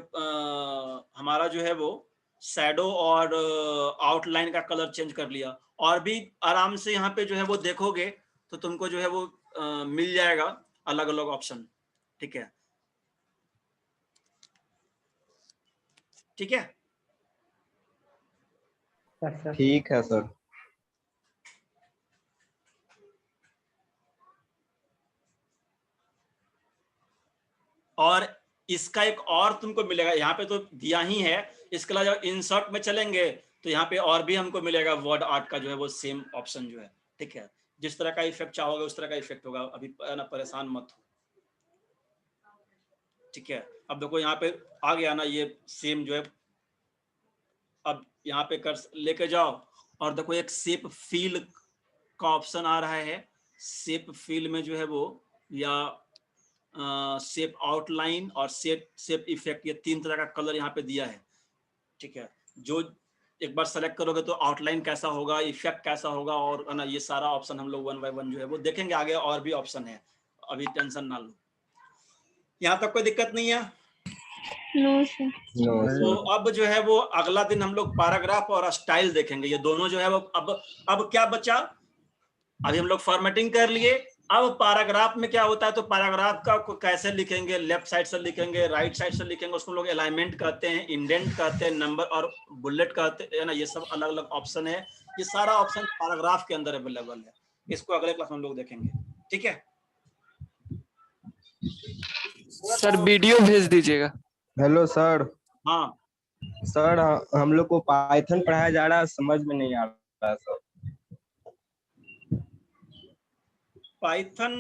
हमारा जो है वो शैडो और आउटलाइन का कलर चेंज कर लिया, और भी आराम से यहाँ पे जो है वो देखोगे तो तुमको जो है वो मिल जाएगा अलग अलग ऑप्शन, ठीक है। ठीक है, ठीक है सर। और इसका एक और तुमको मिलेगा, यहाँ पे तो दिया ही है, इसके अलावा जब इंसर्ट में चलेंगे तो यहाँ पे और भी हमको मिलेगा वर्ड आर्ट का जो है वो सेम ऑप्शन जो है, ठीक है। जिस तरह का इफेक्ट चाहोगे उस तरह का इफेक्ट होगा, अभी ना परेशान मत हो, ठीक है। अब देखो यहाँ पे आ गया ना ये सेम जो है, अब यहाँ पे कर लेके जाओ और देखो एक शेप फील का ऑप्शन आ रहा है। शेप फील में जो है वो या शेप आउटलाइन और शेप इफेक्ट, ये तीन तरह का कलर यहाँ पे दिया है, ठीक है। जो एक बार सेलेक्ट करोगे तो आउटलाइन कैसा होगा, इफेक्ट कैसा होगा, और ना ये सारा ऑप्शन हम लोग 1 बाय 1 जो है वो देखेंगे आगे, और भी ऑप्शन है, अभी टेंशन ना लो। यहाँ तक कोई दिक्कत नहीं है? No sir. तो अब जो है वो अगला दिन हम लोग पैराग्राफ और स्टाइल देखेंगे, ये दोनों जो है वो अब क्या बचा, अभी हम लोग फॉर्मेटिंग कर लिए। अब पैराग्राफ में क्या होता है, तो पैराग्राफ का कैसे लिखेंगे, लेफ्ट साइड से लिखेंगे, राइट साइड से लिखेंगे, उसको लोग अलाइनमेंट कहते हैं, इंडेंट कहते हैं, नंबर और बुलेट कहते हैं ना, ये सब अलग अलग ऑप्शन है। ये सारा ऑप्शन पैराग्राफ के अंदर अवेलेबल है, इसको अगले क्लास में हम लोग देखेंगे, ठीक है। सर वीडियो भेज दीजिएगा। Hello sir. हाँ सर हम लोग को पाइथन पढ़ाया जा रहा है, समझ में नहीं आ रहा है सर। पाइथन